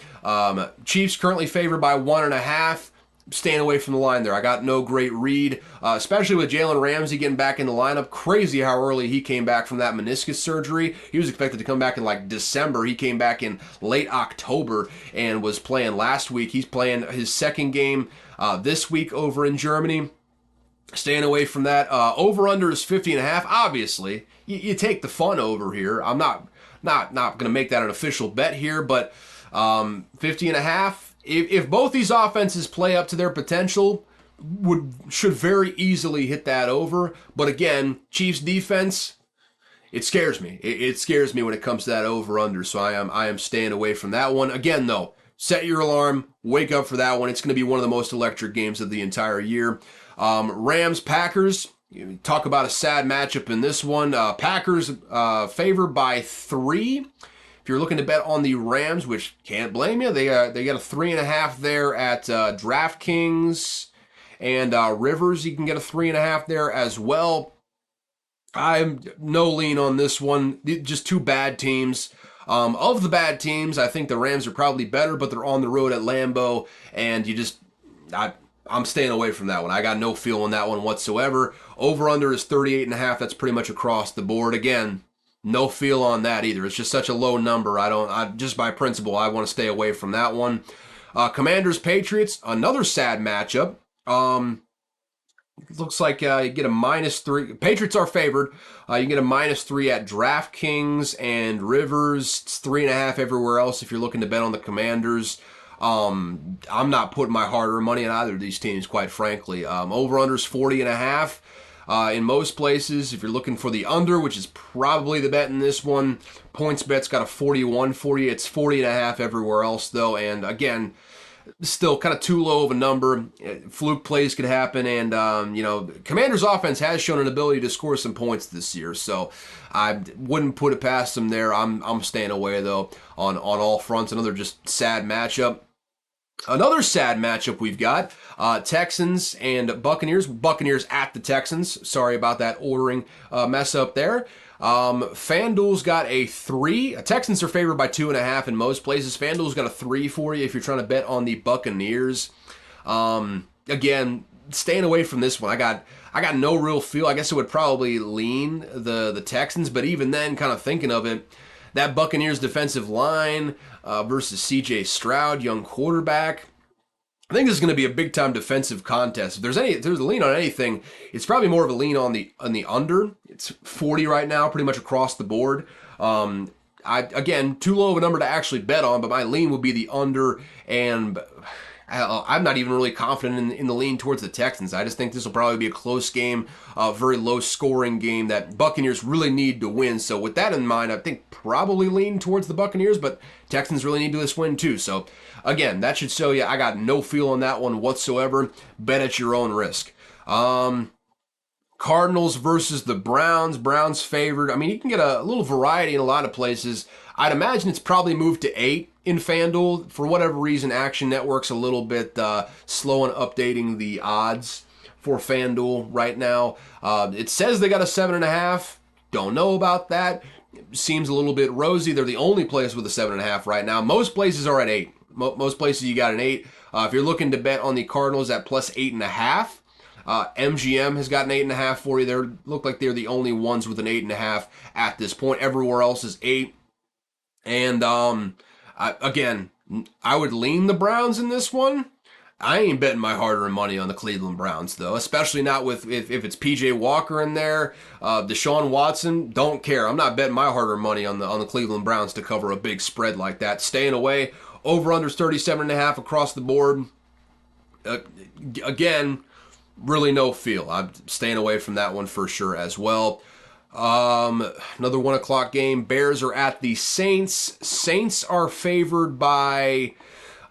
Chiefs currently favored by 1.5. Staying away from the line there. I got no great read, especially with Jalen Ramsey getting back in the lineup. Crazy how early he came back from that meniscus surgery. He was expected to come back in like December. He came back in late October and was playing last week. He's playing his second game this week over in Germany. Staying away from that. Over-under is 50.5. Obviously, you take the fun over here. I'm not going to make that an official bet here, but 50.5. If both these offenses play up to their potential, should very easily hit that over. But again, Chiefs defense, it scares me. It scares me when it comes to that over-under. So I am staying away from that one. Again, though, set your alarm, wake up for that one. It's going to be one of the most electric games of the entire year. Rams Packers. Talk about a sad matchup in this one. Packers favored by 3. If you're looking to bet on the Rams, which can't blame you, they got a 3.5 there at DraftKings, and Rivers, you can get a 3.5 there as well. I'm no lean on this one. Just two bad teams. Of the bad teams, I think the Rams are probably better, but they're on the road at Lambeau, and I'm staying away from that one. I got no feel on that one whatsoever. Over-under is 38.5. That's pretty much across the board. Again, no feel on that either. It's just such a low number. Just by principle, I want to stay away from that one. Commanders Patriots, another sad matchup. Looks like you get a -3. Patriots are favored. You can get a -3 at DraftKings and Rivers. It's 3.5 everywhere else if you're looking to bet on the Commanders. I'm not putting my hard-earned money on either of these teams, quite frankly. Over-under is 40.5. In most places, if you're looking for the under, which is probably the bet in this one, PointsBet's got a 41-40. It's 40.5 everywhere else, though. And again, still kind of too low of a number. Fluke plays could happen. And, Commanders' offense has shown an ability to score some points this year. So I wouldn't put it past them there. I'm staying away, though, on all fronts. Another just sad matchup. Another sad matchup we've got, Texans and Buccaneers. Buccaneers at the Texans. Sorry about that ordering mess up there. FanDuel's got a 3. Texans are favored by 2.5 in most places. FanDuel's got a 3 for you if you're trying to bet on the Buccaneers. Again, staying away from this one. I got no real feel. I guess it would probably lean the Texans, but even then, kind of thinking of it, that Buccaneers defensive line versus C.J. Stroud, young quarterback. I think this is going to be a big-time defensive contest. If there's a lean on anything, it's probably more of a lean on the under. It's 40 right now, pretty much across the board. Again, too low of a number to actually bet on, but my lean would be the under, and I'm not even really confident in the lean towards the Texans. I just think this will probably be a close game, a very low-scoring game that Buccaneers really need to win. So with that in mind, I think probably lean towards the Buccaneers, but Texans really need this win too. So again, that should show you I got no feel on that one whatsoever. Bet at your own risk. Cardinals versus the Browns. Browns favored. You can get a little variety in a lot of places. I'd imagine it's probably moved to 8 in FanDuel. For whatever reason, Action Network's a little bit slow in updating the odds for FanDuel right now. It says they got a 7.5. Don't know about that. Seems a little bit rosy. They're the only place with a 7.5 right now. Most places are at 8. most places you got an 8. If you're looking to bet on the Cardinals at plus 8.5, MGM has got an 8.5 for you. They look like they're the only ones with an 8.5 at this point. Everywhere else is 8. And again, I would lean the Browns in this one. I ain't betting my hard-earned money on the Cleveland Browns, though, especially not with if it's P.J. Walker in there, Deshaun Watson. Don't care. I'm not betting my hard-earned money on the Cleveland Browns to cover a big spread like that. Staying away. Over/under 37.5 across the board. Again, really no feel. I'm staying away from that one for sure as well. Another 1 o'clock game. Bears are at the Saints. Saints are favored by...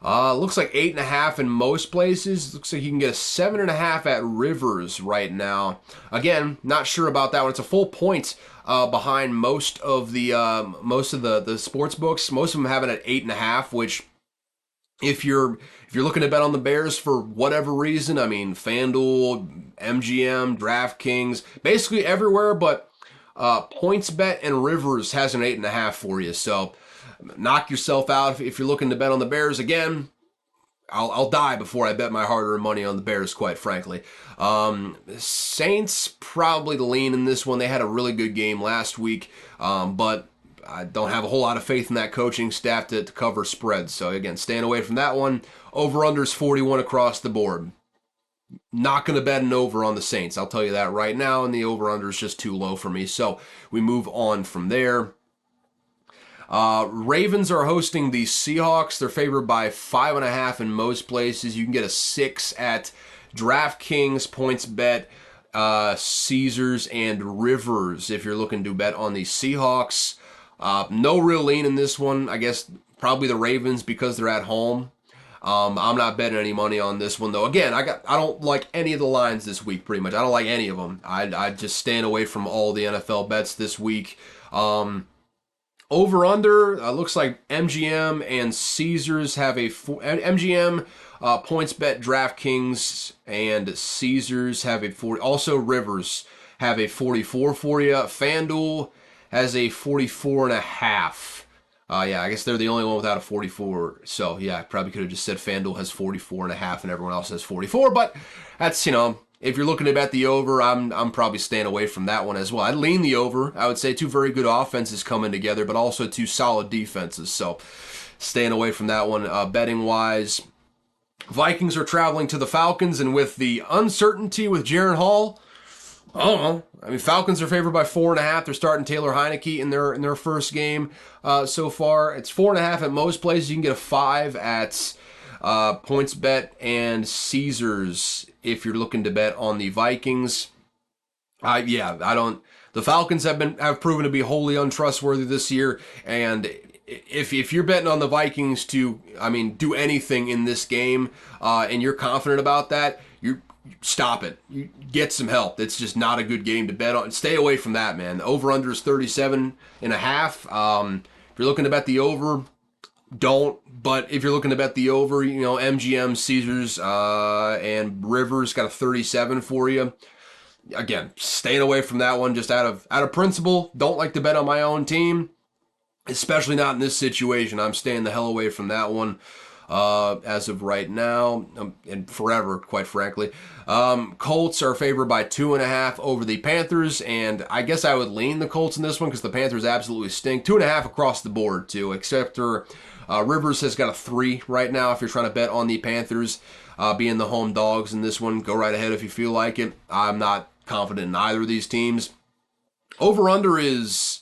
looks like 8.5 in most places. Looks like you can get a 7.5 at Rivers right now. Again, not sure about that one. It's a full point behind most of the sports books. Most of them have it at 8.5. Which, if you're looking to bet on the Bears for whatever reason, I mean FanDuel, MGM, DraftKings, basically everywhere, but PointsBet and Rivers has an 8.5 for you. So knock yourself out if you're looking to bet on the Bears. Again, I'll die before I bet my hard-earned money on the Bears, quite frankly. Saints probably the lean in this one. They had a really good game last week, but I don't have a whole lot of faith in that coaching staff to cover spreads. So again, staying away from that one. Over-under's 41 across the board. Not going to bet an over on the Saints. I'll tell you that right now, and the over-under is just too low for me. So we move on from there. Ravens are hosting the Seahawks. They're favored by 5.5 in most places. You can get a 6 at DraftKings, PointsBet, Caesars, and Rivers if you're looking to bet on the Seahawks. No real lean in this one. I guess probably the Ravens because they're at home. I'm not betting any money on this one, though. Again, I don't like any of the lines this week, pretty much. I don't like any of them. I just stand away from all the NFL bets this week. Over/under, looks like MGM and Caesars have a... MGM, PointsBet, DraftKings, and Caesars have a 40... Also, Rivers have a 44 for you. FanDuel has a 44.5. Yeah, I guess they're the only one without a 44. So, yeah, I probably could have just said FanDuel has 44.5 and everyone else has 44. But that's, if you're looking to bet the over, I'm probably staying away from that one as well. I'd lean the over. I would say two very good offenses coming together, but also two solid defenses. So, staying away from that one. Betting-wise, Vikings are traveling to the Falcons, and with the uncertainty with Jaren Hall, I don't know. I mean, Falcons are favored by 4.5. They're starting Taylor Heineke in their first game so far. It's 4.5 at most places. You can get a 5 at PointsBet and Caesars if you're looking to bet on the Vikings. I don't. The Falcons have proven to be wholly untrustworthy this year, and if you're betting on the Vikings to, do anything in this game, and you're confident about that, stop it. You get some help. It's just not a good game to bet on. Stay away from that, man. The over-under is 37.5. If you're looking to bet the over, don't. But if you're looking to bet the over, MGM, Caesars, and Rivers got a 37 for you. Again, staying away from that one just out of principle. Don't like to bet on my own team, especially not in this situation. I'm staying the hell away from that one. As of right now, and forever, quite frankly. Colts are favored by 2.5 over the Panthers, and I guess I would lean the Colts in this one because the Panthers absolutely stink. 2.5 across the board, too, except for Rivers has got a 3 right now if you're trying to bet on the Panthers being the home dogs in this one. Go right ahead if you feel like it. I'm not confident in either of these teams. Over-under is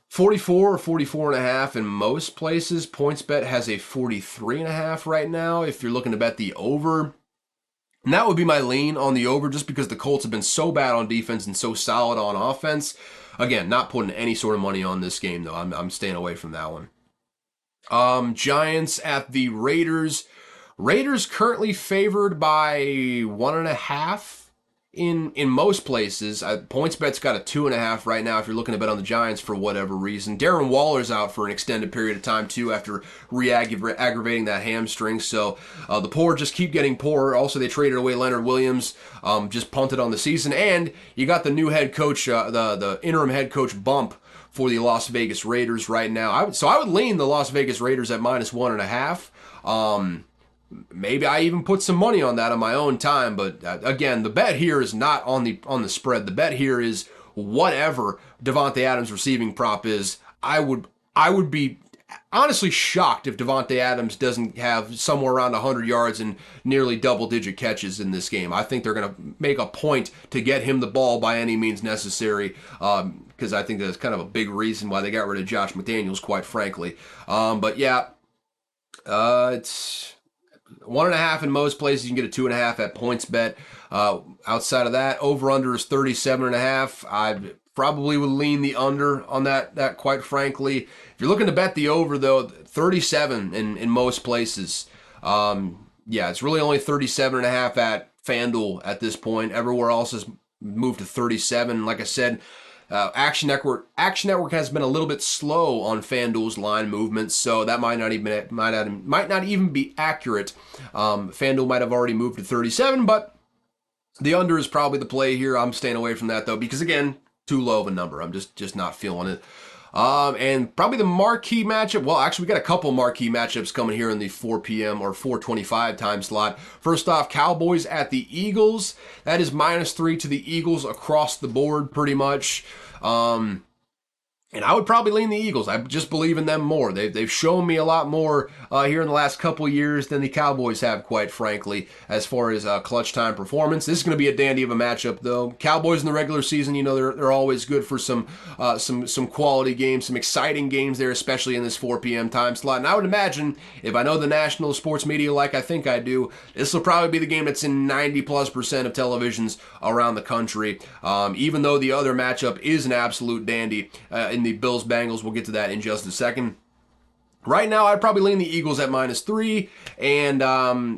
44 or 44.5 in most places. PointsBet has a 43.5 right now if you're looking to bet the over. And that would be my lean on the over just because the Colts have been so bad on defense and so solid on offense. Again, not putting any sort of money on this game, though. I'm staying away from that one. Giants at the Raiders. Raiders currently favored by 1.5. In most places. PointsBet's got a 2.5 right now if you're looking to bet on the Giants for whatever reason. Darren Waller's out for an extended period of time, too, after aggravating that hamstring. So the poor just keep getting poorer. Also, they traded away Leonard Williams, just punted on the season. And you got the new head coach, the interim head coach bump for the Las Vegas Raiders right now. So I would lean the Las Vegas Raiders at -1.5. Maybe I even put some money on that on my own time, but again, the bet here is not on the spread. The bet here is whatever Davante Adams receiving prop is. I would be honestly shocked if Davante Adams doesn't have somewhere around 100 yards and nearly double-digit catches in this game. I think they're going to make a point to get him the ball by any means necessary, because I think that's kind of a big reason why they got rid of Josh McDaniels, quite frankly. But yeah, it's 1.5 in most places. You can get a 2.5 at PointsBet. Outside of that, over/under is 37.5. I probably would lean the under on that. Quite frankly, if you're looking to bet the over though, 37 in most places. Yeah, it's really only 37.5 at FanDuel at this point. Everywhere else has moved to 37. Like I said, Action Network has been a little bit slow on FanDuel's line movements, so that might not even be accurate. FanDuel might have already moved to 37, but the under is probably the play here. I'm staying away from that though, because again, too low of a number. I'm just not feeling it. And probably the marquee matchup. Well, actually, we got a couple marquee matchups coming here in the 4 p.m. or 4:25 time slot. First off, Cowboys at the Eagles. That is -3 to the Eagles across the board, pretty much. And I would probably lean the Eagles. I just believe in them more. They've shown me a lot more here in the last couple years than the Cowboys have, quite frankly, as far as clutch time performance. This is going to be a dandy of a matchup, though. Cowboys in the regular season, they're always good for some quality games, some exciting games there, especially in this 4 p.m. time slot. And I would imagine, if I know the national sports media like I think I do, this will probably be the game that's in 90+% of televisions around the country. Even though the other matchup is an absolute dandy in the Bills-Bengals. We'll get to that in just a second. Right now, I'd probably lean the Eagles at -3, and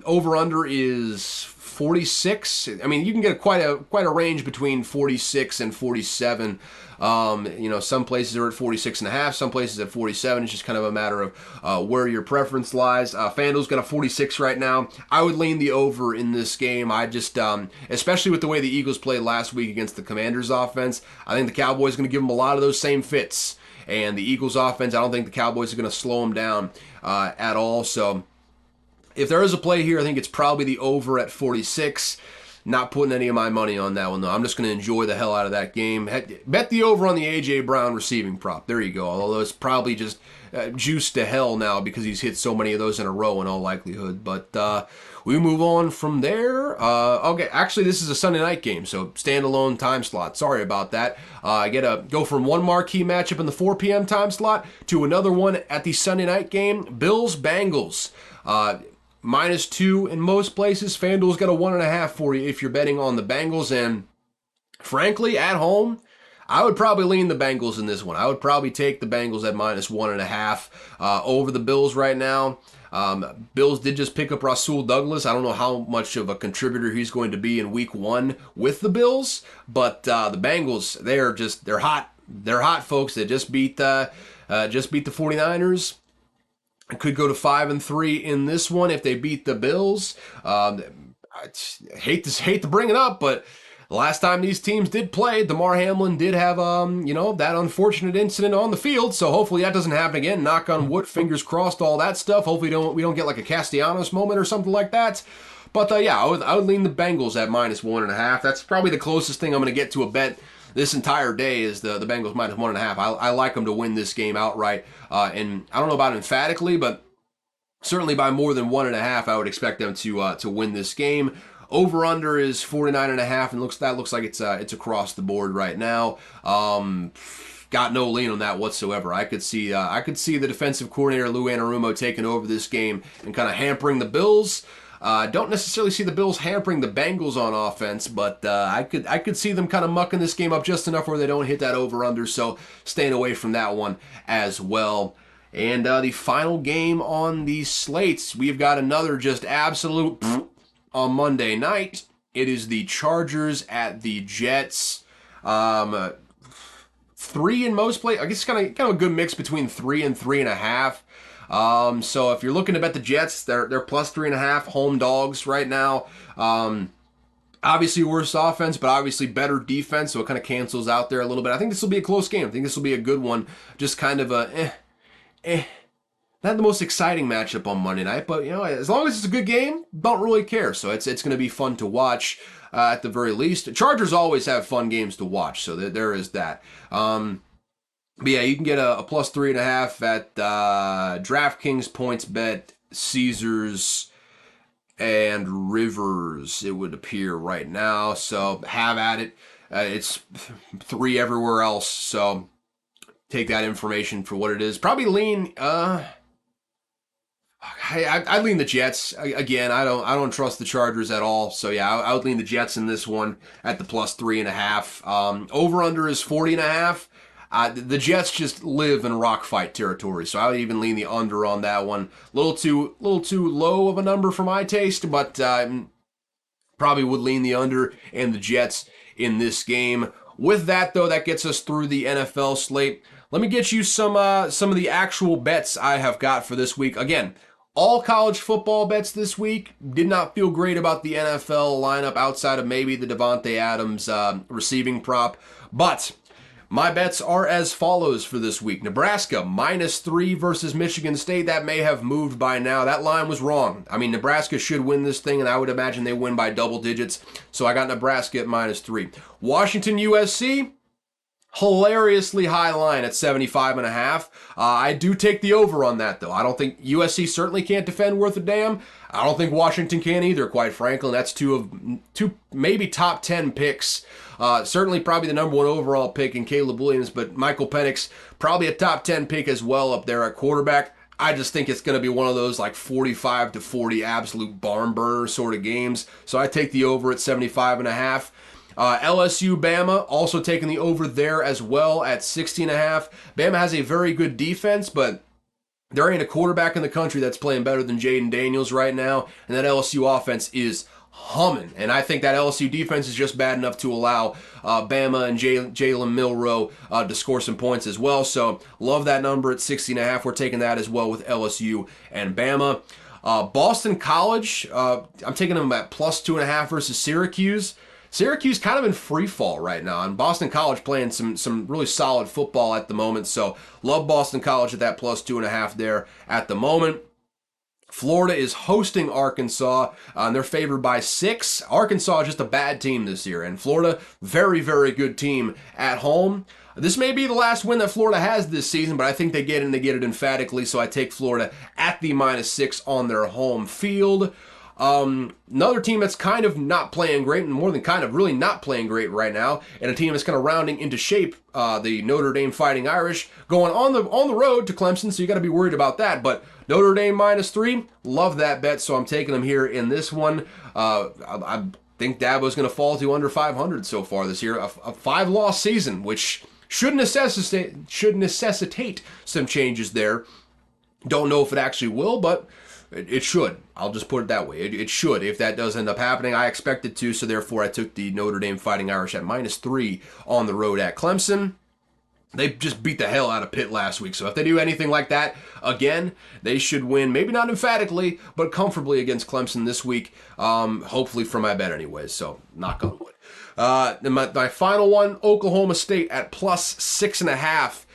over/under is 46. I mean, you can get quite a range between 46 and 47. Some places are at 46.5, some places at 47. It's just kind of a matter of where your preference lies. FanDuel's got a 46 right now. I would lean the over in this game. I just, especially with the way the Eagles played last week against the Commanders' offense, I think the Cowboys are going to give them a lot of those same fits. And the Eagles' offense, I don't think the Cowboys are going to slow them down at all. So if there is a play here, I think it's probably the over at 46. Not putting any of my money on that one, though. I'm just going to enjoy the hell out of that game. Bet the over on the A.J. Brown receiving prop. There you go. Although it's probably just juiced to hell now because he's hit so many of those in a row in all likelihood. But we move on from there. Okay, actually, this is a Sunday night game, so standalone time slot. Sorry about that. I get to go from one marquee matchup in the 4 p.m. time slot to another one at the Sunday night game. Bills-Bengals. -2 in most places. FanDuel's got a 1.5 for you if you're betting on the Bengals. And frankly, at home, I would probably lean the Bengals in this one. I would probably take the Bengals at -1.5 over the Bills right now. Bills did just pick up Rasul Douglas. I don't know how much of a contributor he's going to be in week 1 with the Bills, but the Bengals, they're hot. They're hot, folks. They just beat the 49ers. Could go to 5-3 in this one if they beat the Bills. I hate to bring it up, but the last time these teams did play, Damar Hamlin did have that unfortunate incident on the field. So hopefully that doesn't happen again. Knock on wood, fingers crossed, all that stuff. Hopefully we don't get like a Castellanos moment or something like that. But I would lean the Bengals at -1.5. That's probably the closest thing I'm going to get to a bet this entire day is the Bengals -1.5. I like them to win this game outright. And I don't know about emphatically, but certainly by more than 1.5, I would expect them to win this game. Over/under is 49.5, and that looks like it's across the board right now. Got no lean on that whatsoever. I could see the defensive coordinator Lou Anarumo taking over this game and kind of hampering the Bills. Don't necessarily see the Bills hampering the Bengals on offense, but I could see them kind of mucking this game up just enough where they don't hit that over/under, so staying away from that one as well. And the final game on these slates, we've got another just absolute on Monday night. It is the Chargers at the Jets. 3 in most places. I guess kind of a good mix between 3 and 3.5. So if you're looking to bet the Jets, they're +3.5 home dogs right now. Obviously worse offense, but obviously better defense, so it kind of cancels out there a little bit. I think this will be a close game. I think this will be a good one. Just kind of a not the most exciting matchup on Monday night, but as long as it's a good game, don't really care. So it's going to be fun to watch at the very least. Chargers always have fun games to watch, so there is that. But yeah, you can get a plus 3.5 at DraftKings, PointsBet, Caesars, and Rivers, it would appear right now. So have at it. It's 3 everywhere else, so take that information for what it is. Probably lean. I lean the Jets again. I don't trust the Chargers at all. So yeah, I would lean the Jets in this one at the plus 3.5. Over under is 40.5. The Jets just live in rock fight territory, so I would even lean the under on that one. Little too low of a number for my taste, but probably would lean the under and the Jets in this game. With that though, that gets us through the NFL slate. Let me get you some of the actual bets I have got for this week. Again, all college football bets this week. Did not feel great about the NFL lineup outside of maybe the Devontae Adams receiving prop. But my bets are as follows for this week. Nebraska -3 versus Michigan State. That may have moved by now. That line was wrong. I mean, Nebraska should win this thing, and I would imagine they win by double digits. So I got Nebraska at -3. Washington USC. Hilariously high line at 75.5. I do take the over on that, though. I don't think USC certainly can't defend worth a damn. I don't think Washington can either, quite frankly. And that's two maybe top 10 picks. Certainly probably the number 1 overall pick in Caleb Williams, but Michael Penix probably a top 10 pick as well up there at quarterback. I just think it's going to be one of those like 45-40 absolute barn burner sort of games. So I take the over at 75.5. LSU Bama also taking the over there as well at 60.5. Bama has a very good defense, but there ain't a quarterback in the country that's playing better than Jaden Daniels right now, and that LSU offense is humming. And I think that LSU defense is just bad enough to allow Bama and Jalen Milroe to score some points as well. So love that number at 60.5. We're taking that as well with LSU and Bama. Boston College, I'm taking them at plus 2.5 versus Syracuse. Syracuse kind of in free fall right now, and Boston College playing some really solid football at the moment. So love Boston College at that plus 2.5 there at the moment. Florida is hosting Arkansas, and they're favored by 6. Arkansas is just a bad team this year, and Florida, very, very good team at home. This may be the last win that Florida has this season, but I think they get it, and they get it emphatically, so I take Florida at the -6 on their home field. Another team that's kind of not playing great, and more than kind of really not playing great right now, and a team that's kind of rounding into shape, the Notre Dame Fighting Irish, going on the road to Clemson, so you got to be worried about that. But Notre Dame -3, love that bet, so I'm taking them here in this one. I think Dabo's going to fall to under 500 so far this year, a 5-loss season, which should necessitate some changes there. Don't know if it actually will, but it should. I'll just put it that way. It should. If that does end up happening, I expect it to, so therefore I took the Notre Dame Fighting Irish at -3 on the road at Clemson. They just beat the hell out of Pitt last week, so if they do anything like that again, they should win, maybe not emphatically, but comfortably against Clemson this week, hopefully for my bet anyways, so knock on wood. My final one, Oklahoma State at plus 6.5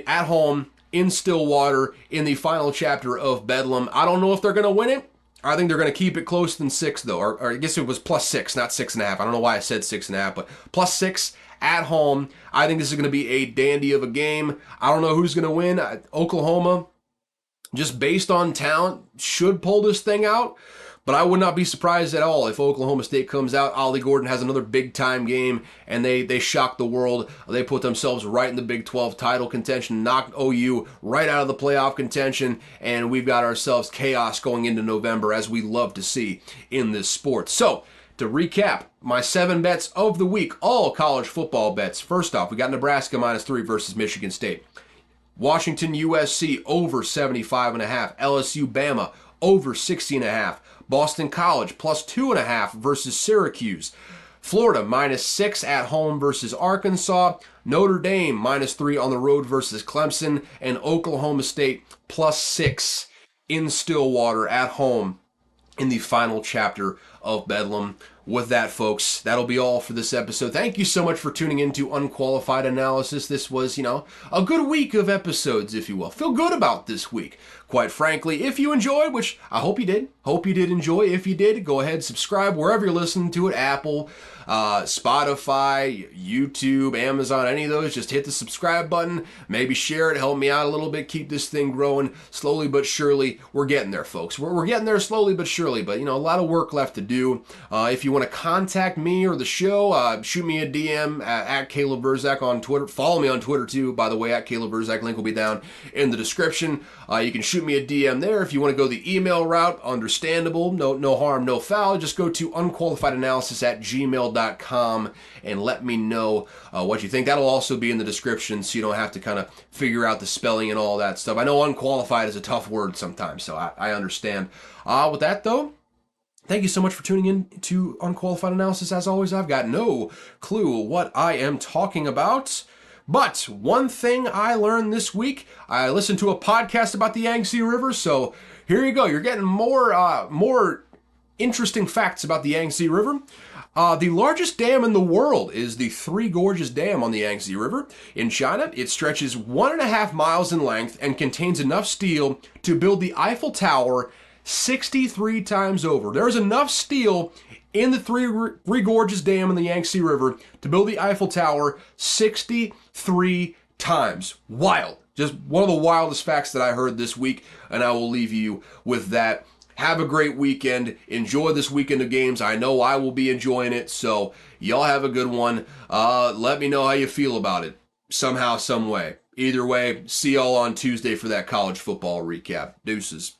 at home in Stillwater in the final chapter of Bedlam. I don't know if they're going to win it. I think they're going to keep it close than 6, though. Or I guess it was plus 6, not 6.5. I don't know why I said 6.5, but plus 6 at home. I think this is going to be a dandy of a game. I don't know who's going to win. Oklahoma, just based on talent, should pull this thing out. But I would not be surprised at all if Oklahoma State comes out, Ollie Gordon has another big-time game, and they shock the world. They put themselves right in the Big 12 title contention, knocked OU right out of the playoff contention, and we've got ourselves chaos going into November, as we love to see in this sport. So, to recap, my 7 bets of the week, all college football bets. First off, we got Nebraska -3 versus Michigan State. Washington USC over 75.5. LSU Bama over 60.5. Boston College plus 2.5 versus Syracuse. Florida -6 at home versus Arkansas. Notre Dame -3 on the road versus Clemson. And Oklahoma State plus 6 in Stillwater at home in the final chapter of Bedlam. with that, folks, that'll be all for this episode. Thank you so much for tuning in to Unqualified Analysis. This was, a good week of episodes, if you will. Feel good about this week. Quite frankly, if you enjoyed, which I hope you did enjoy. If you did, go ahead, subscribe wherever you're listening to it, Apple, Spotify, YouTube, Amazon, any of those. Just hit the subscribe button, maybe share it, help me out a little bit, keep this thing growing slowly but surely. We're getting there, folks. We're getting there slowly but surely, but, a lot of work left to do. If you want to contact me or the show, shoot me a DM at Caleb Verzak on Twitter. Follow me on Twitter, too, by the way, at Caleb Verzak. Link will be down in the description. You can shoot me a DM there. If you want to go the email route, understandable, no harm, no foul. Just go to unqualifiedanalysis@gmail.com and let me know what you think. That'll also be in the description, so you don't have to kind of figure out the spelling and all that stuff. I know unqualified is a tough word sometimes, so I understand. With that, though, thank you so much for tuning in to Unqualified Analysis. As always, I've got no clue what I am talking about. But one thing I learned this week, I listened to a podcast about the Yangtze River, so here you go. You're getting more interesting facts about the Yangtze River. The largest dam in the world is the Three Gorges Dam on the Yangtze River in China. It stretches 1.5 miles in length and contains enough steel to build the Eiffel Tower 63 times over. There is enough steel in the Three Gorges Dam in the Yangtze River to build the Eiffel Tower 63 times. Wild. Just one of the wildest facts that I heard this week, and I will leave you with that. Have a great weekend. Enjoy this weekend of games. I know I will be enjoying it, so y'all have a good one. Let me know how you feel about it, somehow, some way. Either way, see y'all on Tuesday for that college football recap. Deuces.